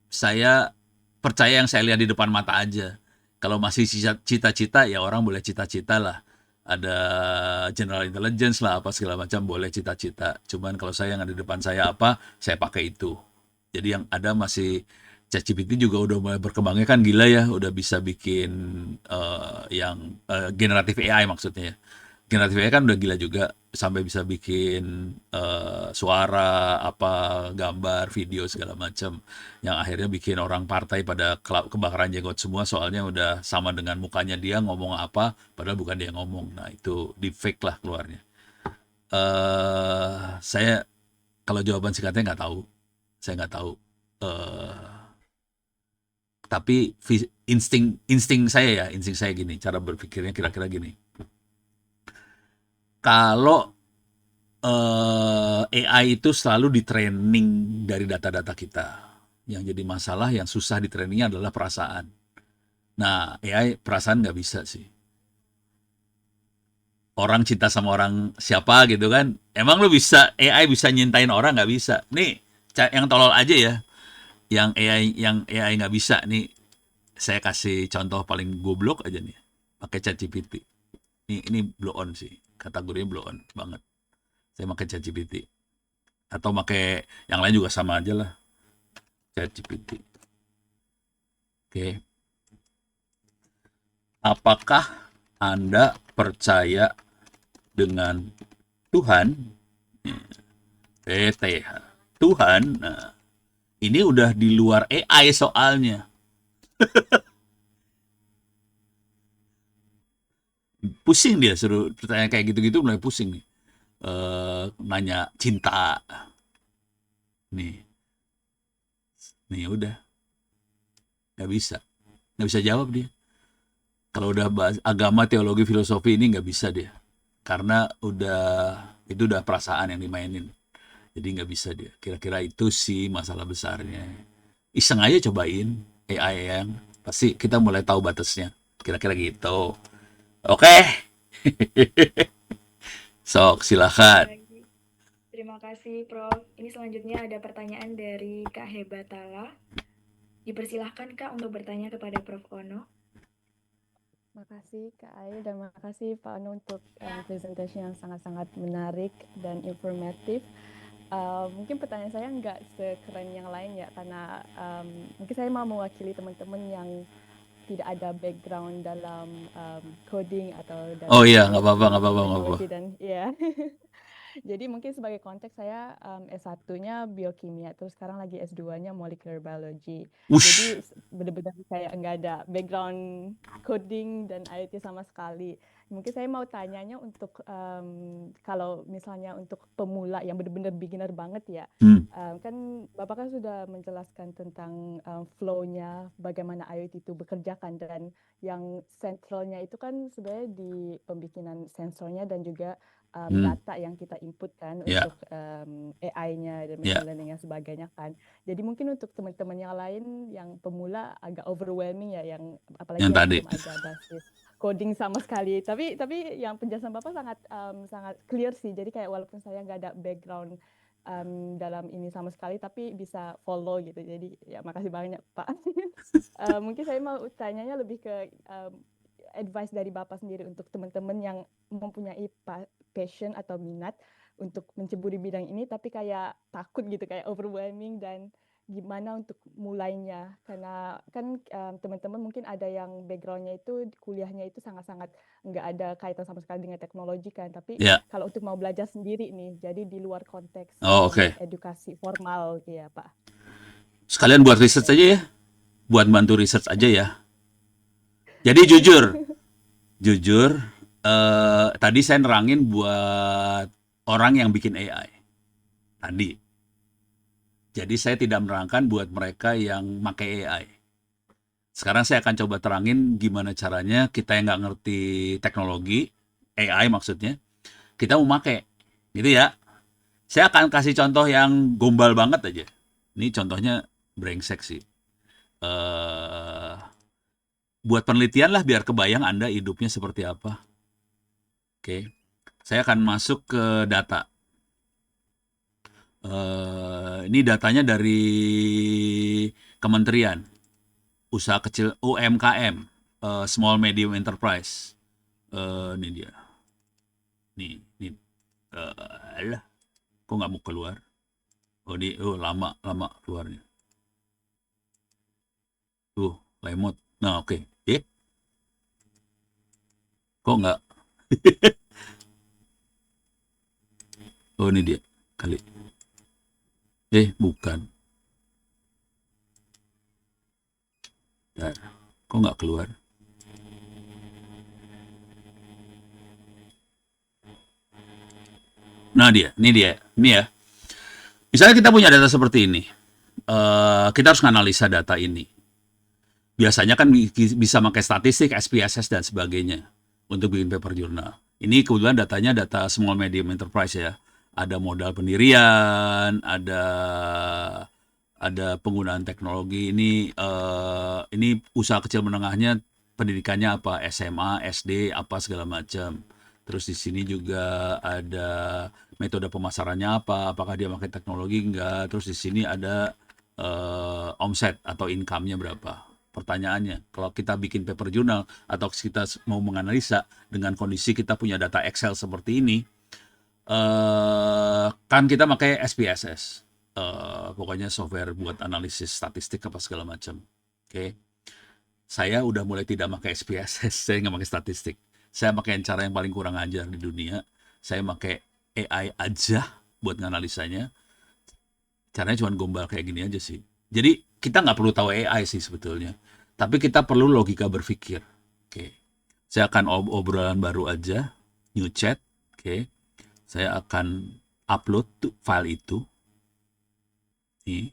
Saya percaya yang saya lihat di depan mata aja. Kalau masih cita-cita ya orang boleh cita-cita lah. Ada general intelligence lah apa segala macam boleh cita-cita. Cuman kalau saya yang ada di depan saya apa, saya pakai itu. Jadi yang ada masih ChatGPT juga udah mulai berkembangnya kan gila ya, udah bisa bikin yang generatif AI maksudnya ya. Generatif AI kan udah gila juga sampai bisa bikin suara, apa, gambar, video segala macam. Yang akhirnya bikin orang partai pada kebakaran jenggot semua soalnya udah sama dengan mukanya dia ngomong apa, padahal bukan dia ngomong. Nah itu deepfake lah keluarnya. Saya kalau jawaban singkatnya nggak tahu, saya nggak tahu. Tapi insting saya gini, cara berpikirnya kira-kira gini. Kalau AI itu selalu di-training dari data-data kita. Yang jadi masalah, yang susah di-trainingnya adalah perasaan. Nah, AI perasaan nggak bisa sih. Orang cinta sama orang siapa gitu kan, emang lu bisa, AI bisa nyintain orang nggak bisa. Nih, yang tolol aja ya, yang AI nggak bisa nih. Saya kasih contoh paling goblok aja nih, pakai ChatGPT. Ini blow on sih, kategorinya blow on banget. Saya pakai ChatGPT atau pakai yang lain juga sama aja lah, ChatGPT. Oke, apakah Anda percaya dengan Tuhan? TH Tuhan. Nah, ini udah di luar AI soalnya. Pusing dia suruh pertanyaan kayak gitu-gitu, mulai pusing nih. Nanya cinta. Nih udah nggak bisa jawab dia. Kalau udah bahas agama, teologi, filosofi ini nggak bisa dia, karena itu udah perasaan yang dimainin. Jadi nggak bisa dia. Kira-kira itu sih masalah besarnya. Iseng aja cobain AI yang pasti kita mulai tahu batasnya. Kira-kira gitu. Oke. Sok silakan.
Terima kasih Prof. Ini selanjutnya ada pertanyaan dari Kak Hebatala. Dipersilahkan Kak untuk bertanya kepada Prof. Ono.
Makasih Kak Ai dan makasih Pak Ono untuk presentasi yang sangat-sangat menarik dan informatif. Mungkin pertanyaan saya nggak sekeren yang lain ya, karena mungkin saya mau mewakili teman-teman yang tidak ada background dalam coding atau dalam
Oh iya, nggak apa-apa.
teknologi dan ya. Jadi mungkin sebagai konteks saya S1-nya biokimia, terus sekarang lagi S2-nya molecular biology. Jadi benar-benar kayak nggak ada background coding dan IT sama sekali. Mungkin saya mau tanyanya untuk kalau misalnya untuk pemula yang benar-benar beginner banget ya, kan Bapak kan sudah menjelaskan tentang flow-nya, bagaimana IoT itu bekerja kan, dan yang sentralnya itu kan sebenarnya di pembikinan sensornya dan juga data yang kita input kan untuk AI-nya dan machine learning dan sebagainya kan. Jadi mungkin untuk teman-teman yang lain yang pemula agak overwhelming ya, yang apalagi yang belum ada basis coding sama sekali. Tapi yang penjelasan Bapak sangat clear sih. Jadi kayak walaupun saya nggak ada background dalam ini sama sekali, tapi bisa follow gitu. Jadi ya makasih banyak Pak. Mungkin saya mau tanyanya lebih ke advice dari Bapak sendiri untuk teman-teman yang mempunyai passion atau minat untuk menceburi bidang ini, tapi kayak takut gitu, kayak overwhelming, dan gimana untuk mulainya. Karena kan teman-teman mungkin ada yang background-nya itu, kuliahnya itu sangat-sangat nggak ada kaitan sama sekali dengan teknologi kan, tapi kalau untuk mau belajar sendiri nih, jadi di luar konteks edukasi formal ya Pak. Sekalian buat research aja ya, buat bantu research aja ya.
Jadi jujur, tadi saya nerangin buat orang yang bikin AI tadi. Jadi saya tidak menerangkan buat mereka yang pakai AI. Sekarang saya akan coba terangin gimana caranya kita yang nggak ngerti teknologi, AI maksudnya, kita mau pakai, gitu ya. Saya akan kasih contoh yang gombal banget aja. Ini contohnya brengsek sih. Eh, buat penelitian lah biar kebayang Anda hidupnya seperti apa. Oke, saya akan masuk ke data. Ini datanya dari Kementerian Usaha Kecil UMKM, Small Medium Enterprise. Ini dia. Nih. Alah, kok nggak mau keluar? Lama keluarnya. Lemot. Nah, oke. Kok nggak? Ini dia kali. Bukan. Bentar. Kok nggak keluar? Nah ini dia. Ini ya. Misalnya kita punya data seperti ini. Kita harus menganalisa data ini. Biasanya kan bisa pakai statistik, SPSS, dan sebagainya untuk bikin paper jurnal. Ini kebetulan datanya data small medium enterprise ya. Ada modal pendirian, ada penggunaan teknologi. Ini usaha kecil menengahnya, pendidikannya apa? SMA, SD, apa segala macam. Terus di sini juga ada metode pemasarannya apa? Apakah dia pakai teknologi enggak? Terus di sini ada omset atau income-nya berapa? Pertanyaannya, kalau kita bikin paper jurnal atau kita mau menganalisa dengan kondisi kita punya data Excel seperti ini, kan kita pakai SPSS, pokoknya software buat analisis statistik apa segala macam. Oke, saya udah mulai tidak pakai SPSS, saya nggak pakai statistik. Saya pakai cara yang paling kurang ajar di dunia. Saya pakai AI aja buat nganalisanya. Caranya cuma gombal kayak gini aja sih. Jadi kita nggak perlu tahu AI sih sebetulnya, tapi kita perlu logika berpikir. Oke, saya akan obrolan baru aja, new chat. Oke, saya akan upload file itu. Nih.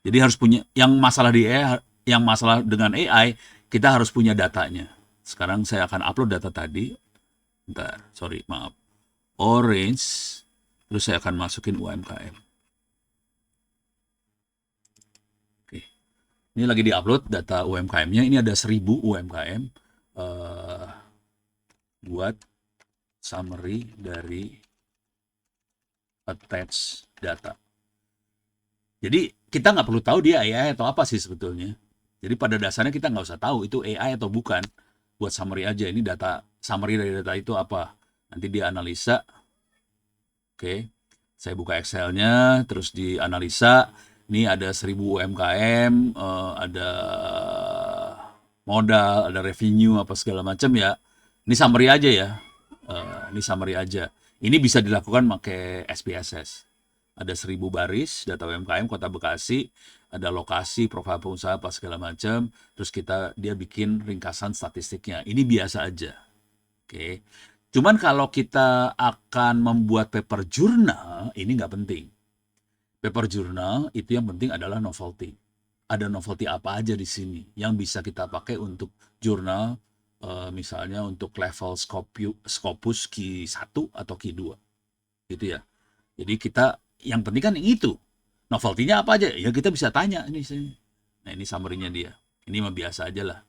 Jadi harus punya yang masalah dengan AI, kita harus punya datanya. Sekarang saya akan upload data tadi. Bentar, maaf. Orange, terus saya akan masukin UMKM. Ini lagi di-upload data UMKM-nya. Ini ada 1000 UMKM. Buat summary dari attach data. Jadi kita nggak perlu tahu dia AI atau apa sih sebetulnya. Jadi pada dasarnya kita nggak usah tahu itu AI atau bukan. Buat summary aja. Ini data, summary dari data itu apa. Nanti dia analisa. Oke. Saya buka Excel-nya, terus dianalisa. Ini ada 1000 UMKM, ada modal, ada revenue, apa segala macam ya. Ini summary aja ya. Ini summary aja. Ini bisa dilakukan pakai SPSS. Ada 1000 baris, data UMKM, Kota Bekasi, ada lokasi, profil pengusaha, apa segala macam. Terus dia bikin ringkasan statistiknya. Ini biasa aja. Oke. Cuman kalau kita akan membuat paper jurnal, ini nggak penting. Paper jurnal itu yang penting adalah novelty. Ada novelty apa aja di sini yang bisa kita pakai untuk jurnal, misalnya untuk level Scopus Q1 atau Q2. Gitu ya. Jadi yang penting kan itu. Novelty-nya apa aja? Ya kita bisa tanya ini. Nah, ini summary-nya dia. Ini mah biasa aja lah.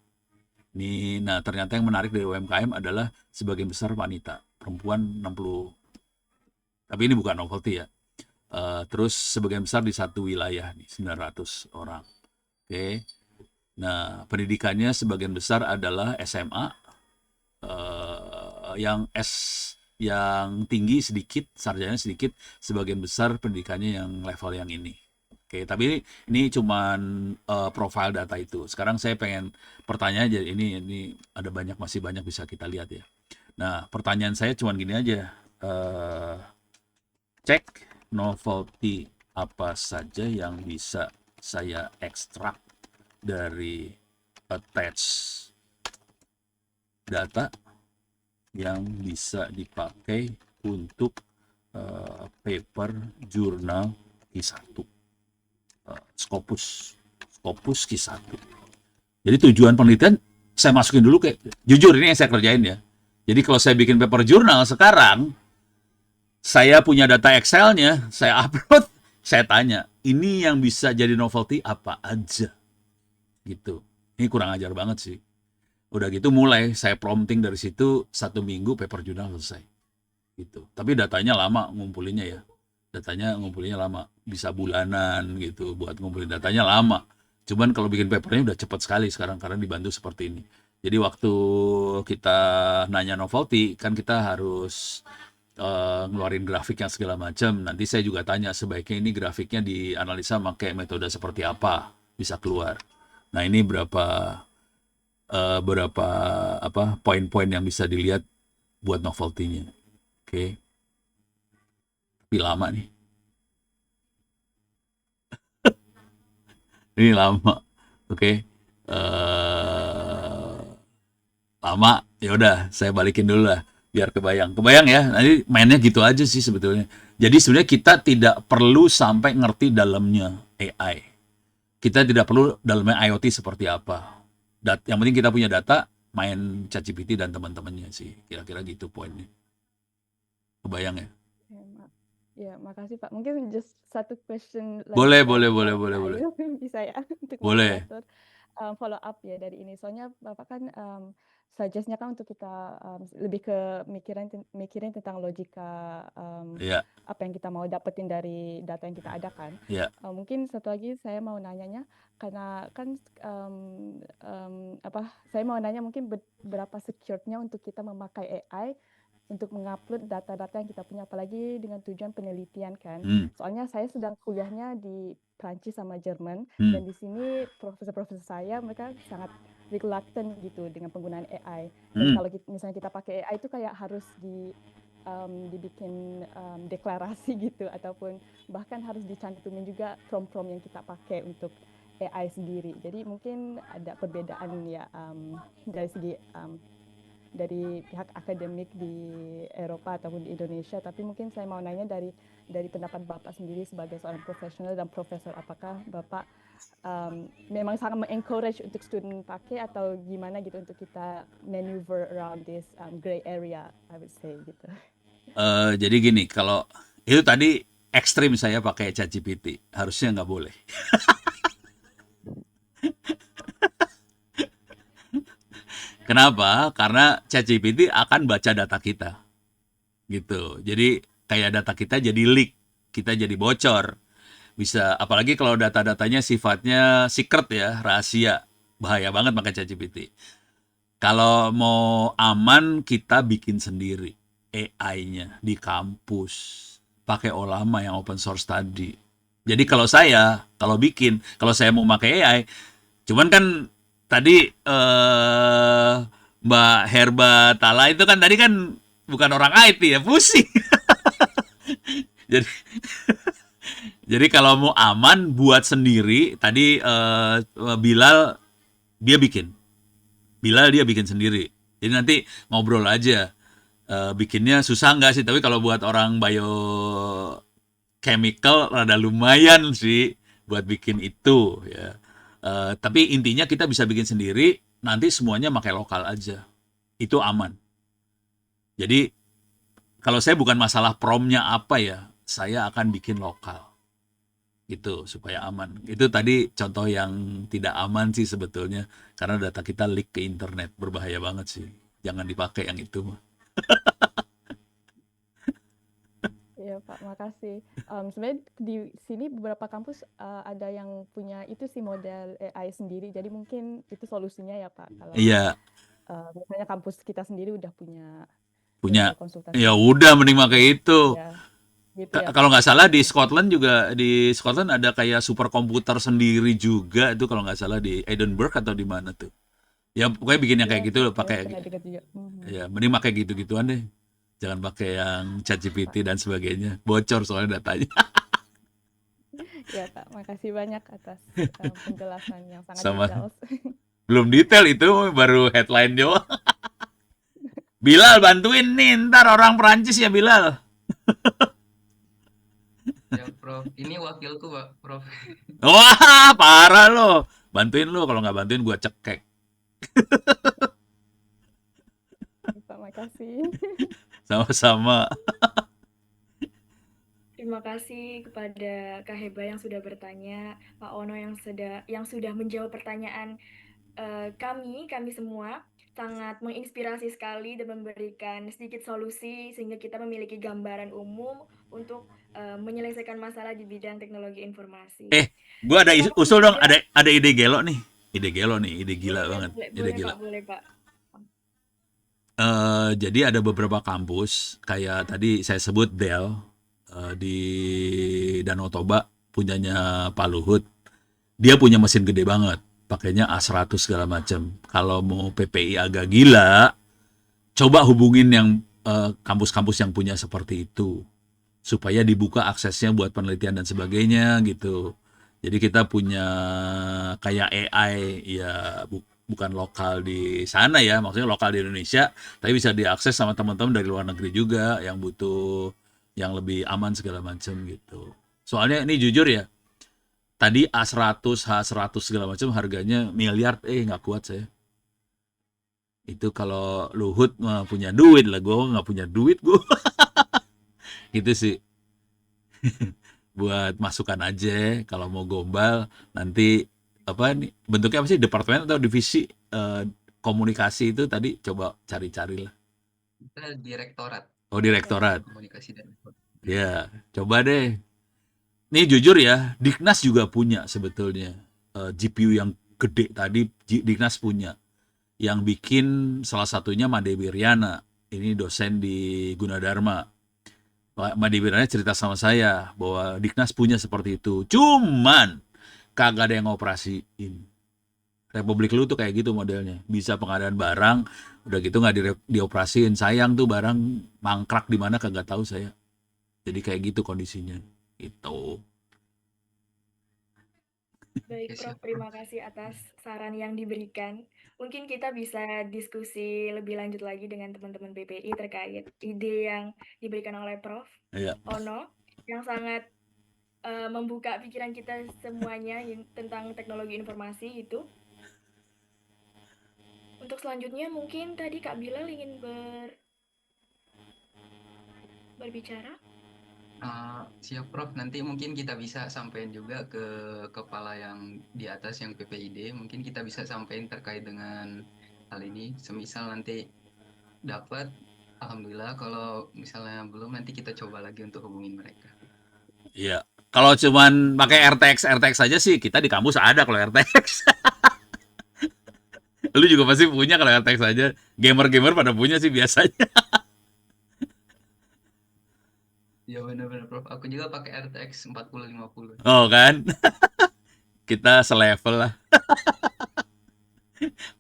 Nah ternyata yang menarik dari UMKM adalah sebagian besar wanita, perempuan 60. Tapi ini bukan novelty ya. Terus sebagian besar di satu wilayah nih, 900 orang. Oke. Nah, pendidikannya sebagian besar adalah SMA, yang tinggi sedikit, sarjana sedikit, sebagian besar pendidikannya yang level yang ini. Oke, tapi ini cuman profile data itu. Sekarang saya pengen pertanyaan aja, ini masih banyak bisa kita lihat ya. Nah, pertanyaan saya cuman gini aja. Cek novelty apa saja yang bisa saya ekstrak dari attach data yang bisa dipakai untuk paper jurnal Q1, Scopus Q1. Jadi tujuan penelitian saya masukin dulu, kayak jujur ini yang saya kerjain ya. Jadi kalau saya bikin paper jurnal sekarang, saya punya data Excel-nya, saya upload, saya tanya, ini yang bisa jadi novelty apa aja, gitu. Ini kurang ajar banget sih. Udah gitu mulai saya prompting dari situ, 1 minggu paper jurnal selesai, gitu. Tapi datanya lama ngumpulinnya ya. Datanya ngumpulinnya lama, bisa bulanan gitu buat ngumpulin datanya lama. Cuman kalau bikin papernya udah cepat sekali sekarang karena dibantu seperti ini. Jadi waktu kita nanya novelty kan kita harus ngeluarin grafik yang segala macam. Nanti saya juga tanya sebaiknya ini grafiknya dianalisa pakai metode seperti apa bisa keluar. Nah ini berapa poin-poin yang bisa dilihat buat novelty-nya. Oke. Tapi lama nih. Ini lama. Oke. Lama. Ya udah, saya balikin dulu lah biar kebayang. Kebayang ya. Nanti mainnya gitu aja sih sebetulnya. Jadi sebenarnya kita tidak perlu sampai ngerti dalamnya AI. Kita tidak perlu dalamnya IoT seperti apa. Yang penting kita punya data, main ChatGPT dan teman-temannya sih. Kira-kira gitu poinnya. Kebayang ya?
Ya, makasih Pak. Mungkin just satu question lagi
Boleh.
bisa ya untuk
Boleh.
moderator. Follow up ya dari ini. Soalnya Bapak kan suggest-nya kan untuk kita lebih ke mikirin tentang logika
Iya,
apa yang kita mau dapetin dari data yang kita ada kan.
iya.
Mungkin satu lagi saya mau nanyanya karena kan saya mau nanya mungkin berapa secure-nya untuk kita memakai AI untuk mengupload data-data yang kita punya, apalagi dengan tujuan penelitian kan. Soalnya saya sedang kuliahnya di Prancis sama Jerman, dan di sini profesor-profesor saya mereka sangat reluctant gitu dengan penggunaan AI. Dan kalau misalnya kita pakai AI itu kayak harus dibikin deklarasi gitu, ataupun bahkan harus dicantumin juga prompt-prompt yang kita pakai untuk AI sendiri. Jadi mungkin ada perbedaan ya dari segi dari pihak akademik di Eropa ataupun di Indonesia, tapi mungkin saya mau nanya dari pendapat Bapak sendiri sebagai seorang profesional dan profesor, apakah Bapak memang sangat mengencourage untuk student pakai atau gimana gitu untuk kita maneuver around this gray area, I would say gitu.
Jadi gini, kalau itu tadi ekstrim saya pakai ChatGPT, harusnya nggak boleh. Kenapa? Karena ChatGPT akan baca data kita, gitu. Jadi kayak data kita jadi leak, kita jadi bocor. Bisa, apalagi kalau data-datanya sifatnya secret ya, rahasia, bahaya banget pakai ChatGPT. Kalau mau aman, kita bikin sendiri AI-nya di kampus, pakai Ollama yang open source tadi. Jadi kalau saya mau pakai AI, cuman kan tadi Mbak Herba Tala itu kan tadi kan bukan orang IT ya, pusing. Jadi kalau mau aman buat sendiri, tadi Bilal dia bikin sendiri. Jadi nanti ngobrol aja. Bikinnya susah nggak sih? Tapi kalau buat orang biochemical rada lumayan sih buat bikin itu ya. Tapi intinya kita bisa bikin sendiri, nanti semuanya pakai lokal aja. Itu aman. Jadi kalau saya bukan masalah promnya apa ya, saya akan bikin lokal. Gitu supaya aman. Itu tadi contoh yang tidak aman sih sebetulnya, karena data kita leak ke internet, berbahaya banget sih. Jangan dipakai yang itu mah.
Iya Pak, makasih. Sebenarnya di sini beberapa kampus ada yang punya itu sih model AI sendiri, jadi mungkin itu solusinya ya Pak. Kalau
Iya,
misalnya kampus kita sendiri udah punya konsultasi.
ya udah mending pakai itu.
Ya, gitu ya
Kalau
Pak.
nggak salah di Scotland ada kayak superkomputer sendiri juga itu, kalau nggak salah di Edinburgh atau di mana tuh. Ya pokoknya bikin yang kayak gitu loh, pakai.
Pernah dengar juga.
Ya mending pakai gitu-gituan deh. Jangan pakai yang ChatGPT dan sebagainya. Bocor soalnya datanya.
Ya Pak, makasih banyak atas penjelasan yang sangat
Sama.
detail.
Belum detail itu, baru headline doang. Bilal bantuin nih, ntar orang Perancis ya Bilal.
Ya, Prof. Ini wakilku, Pak, Prof.
Wah, parah lo. Bantuin lo, kalau nggak bantuin gua cekek.
Terima kasih.
Sama-sama.
Terima kasih kepada Kak Heba yang sudah bertanya, Pak Ono yang sudah menjawab pertanyaan kami semua. Sangat menginspirasi sekali dan memberikan sedikit solusi sehingga kita memiliki gambaran umum untuk menyelesaikan masalah di bidang teknologi informasi.
Gua ada
Siapapun
usul dong,
juga,
ada ide gelo nih. Ide gelo nih, ide gila banget. Ide
boleh
gila.
Pak, boleh Pak.
Jadi ada beberapa kampus, kayak tadi saya sebut Dell, di Danau Toba, punyanya Pak Luhut. Dia punya mesin gede banget, pakainya A100 segala macam. Kalau mau PPI agak gila, coba hubungin yang kampus-kampus yang punya seperti itu, supaya dibuka aksesnya buat penelitian dan sebagainya gitu. Jadi kita punya kayak AI ya, bukan lokal di sana ya, maksudnya lokal di Indonesia, tapi bisa diakses sama teman-teman dari luar negeri juga yang butuh yang lebih aman segala macam gitu. Soalnya ini jujur ya, tadi A100, H100 segala macam harganya miliar, nggak kuat saya. Itu kalau Luhut mah punya duit lah, gue nggak punya duit gue. Gitu sih. Buat masukan aja kalau mau gombal nanti apa nih bentuknya apa sih, departemen atau divisi komunikasi itu tadi coba cari-cari lah.
Kita direktorat
Oh, direktorat.
komunikasi dan informasi.
Ya, coba deh. Nih jujur ya, Diknas juga punya sebetulnya GPU yang gede tadi, Diknas punya. Yang bikin salah satunya Made Wiryana. Ini dosen di Gunadarma. Made Wiryana cerita sama saya bahwa Diknas punya seperti itu. Cuman kagak ada yang ngoperasiin. Republik lu tuh kayak gitu modelnya. Bisa pengadaan barang, udah gitu nggak dioperasiin. Sayang tuh barang mangkrak di mana kagak tahu saya. Jadi kayak gitu kondisinya. Itu.
Baik,
Oke,
Prof.
siap,
Terima
Prof.
kasih atas saran yang diberikan. Mungkin kita bisa diskusi lebih lanjut lagi dengan teman-teman BPI terkait ide yang diberikan oleh Prof.
Iya.
Ono, yang sangat membuka pikiran kita semuanya tentang teknologi informasi itu. Untuk selanjutnya mungkin tadi Kak Bilal ingin berbicara.
Siap, Prof. Nanti mungkin kita bisa sampaikan juga ke kepala yang di atas yang PPID. Mungkin kita bisa sampaikan terkait dengan hal ini. Semisal nanti dapat, alhamdulillah. Kalau misalnya belum, nanti kita coba lagi untuk hubungin mereka.
Iya. Kalau cuman pakai RTX aja sih, kita di kampus ada kalau RTX. Lu juga pasti punya kalau RTX aja. Gamer-gamer pada punya sih biasanya.
Ya benar-benar, Prof. Aku juga pakai RTX 4050.
Oh kan? Kita selevel lah.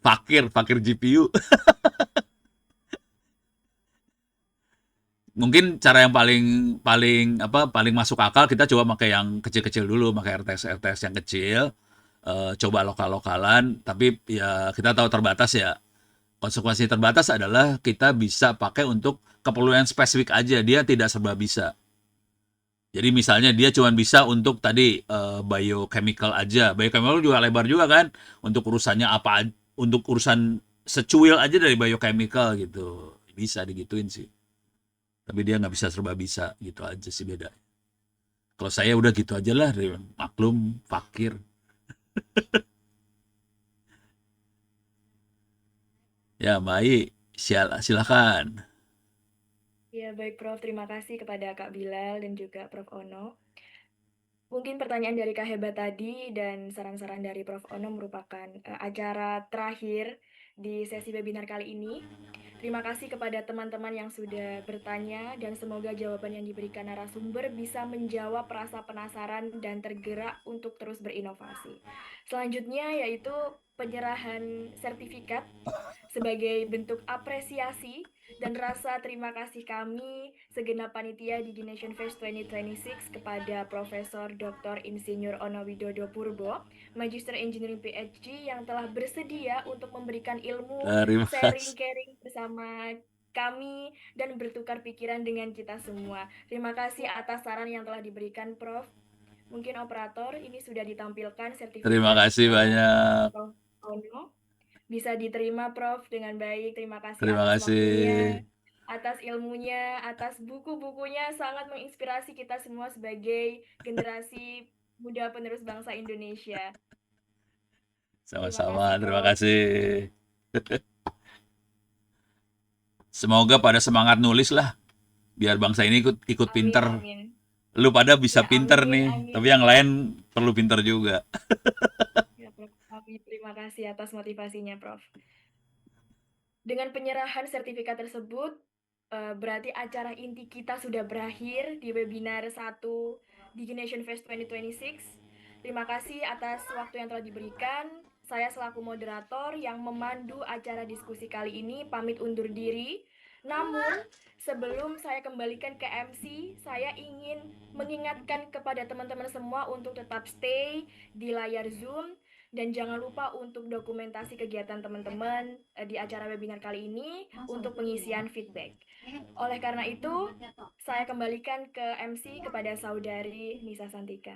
Fakir GPU. Mungkin cara yang paling masuk akal, kita coba pakai yang kecil-kecil dulu, pakai RTX yang kecil. Coba lokal-lokalan, tapi ya kita tahu terbatas ya. Konsekuensi terbatas adalah kita bisa pakai untuk keperluan spesifik aja, dia tidak serba bisa. Jadi misalnya dia cuma bisa untuk tadi biochemical aja. Biochemical juga lebar juga kan, untuk urusannya apa, untuk urusan secuil aja dari biochemical gitu. Bisa digituin sih. Tapi dia nggak bisa serba bisa, gitu aja sih beda. Kalau saya udah gitu aja lah, maklum, fakir. Ya, baik. Silakan.
Ya, baik Prof. Terima kasih kepada Kak Bilal dan juga Prof. Ono. Mungkin pertanyaan dari Kak Heba tadi dan saran-saran dari Prof. Ono merupakan acara terakhir di sesi webinar kali ini. Terima kasih kepada teman-teman yang sudah bertanya dan semoga jawaban yang diberikan narasumber bisa menjawab rasa penasaran dan tergerak untuk terus berinovasi. Selanjutnya yaitu penyerahan sertifikat sebagai bentuk apresiasi dan rasa terima kasih kami segenap panitia di Nation Fest 2026 kepada Profesor Dr. Insinyur Ono Widodo Purbo, Magister Engineering PhD yang telah bersedia untuk memberikan ilmu,
Terima
sharing,
kasih.
caring bersama kami dan bertukar pikiran dengan kita semua. Terima kasih atas saran yang telah diberikan, Prof. Mungkin operator, ini sudah ditampilkan
Terima
sertifikat
kasih banyak.
Prof. Ono. Bisa diterima, Prof, dengan baik. Terima kasih
Terima
atas waktunya,
kasih.
atas ilmunya, atas buku-bukunya, sangat menginspirasi kita semua sebagai generasi muda penerus bangsa Indonesia.
Sama-sama. Terima
Prof.
kasih. Semoga pada semangat nulis lah, biar bangsa ini ikut
Amin,
pinter.
amin.
Lu pada bisa
Ya,
pinter
amin,
nih,
amin.
tapi yang lain perlu pinter juga.
Ya, Prof. Amin. Terima kasih atas motivasinya, Prof. Dengan penyerahan sertifikat tersebut, berarti acara inti kita sudah berakhir di webinar 1 Digination Fest 2026. Terima kasih atas waktu yang telah diberikan. Saya selaku moderator yang memandu acara diskusi kali ini pamit undur diri. Namun, sebelum saya kembalikan ke MC, saya ingin mengingatkan kepada teman-teman semua untuk tetap stay di layar Zoom. Dan jangan lupa untuk dokumentasi kegiatan teman-teman di acara webinar kali ini untuk pengisian feedback. Oleh karena itu, saya kembalikan ke MC kepada Saudari Nisa Santika.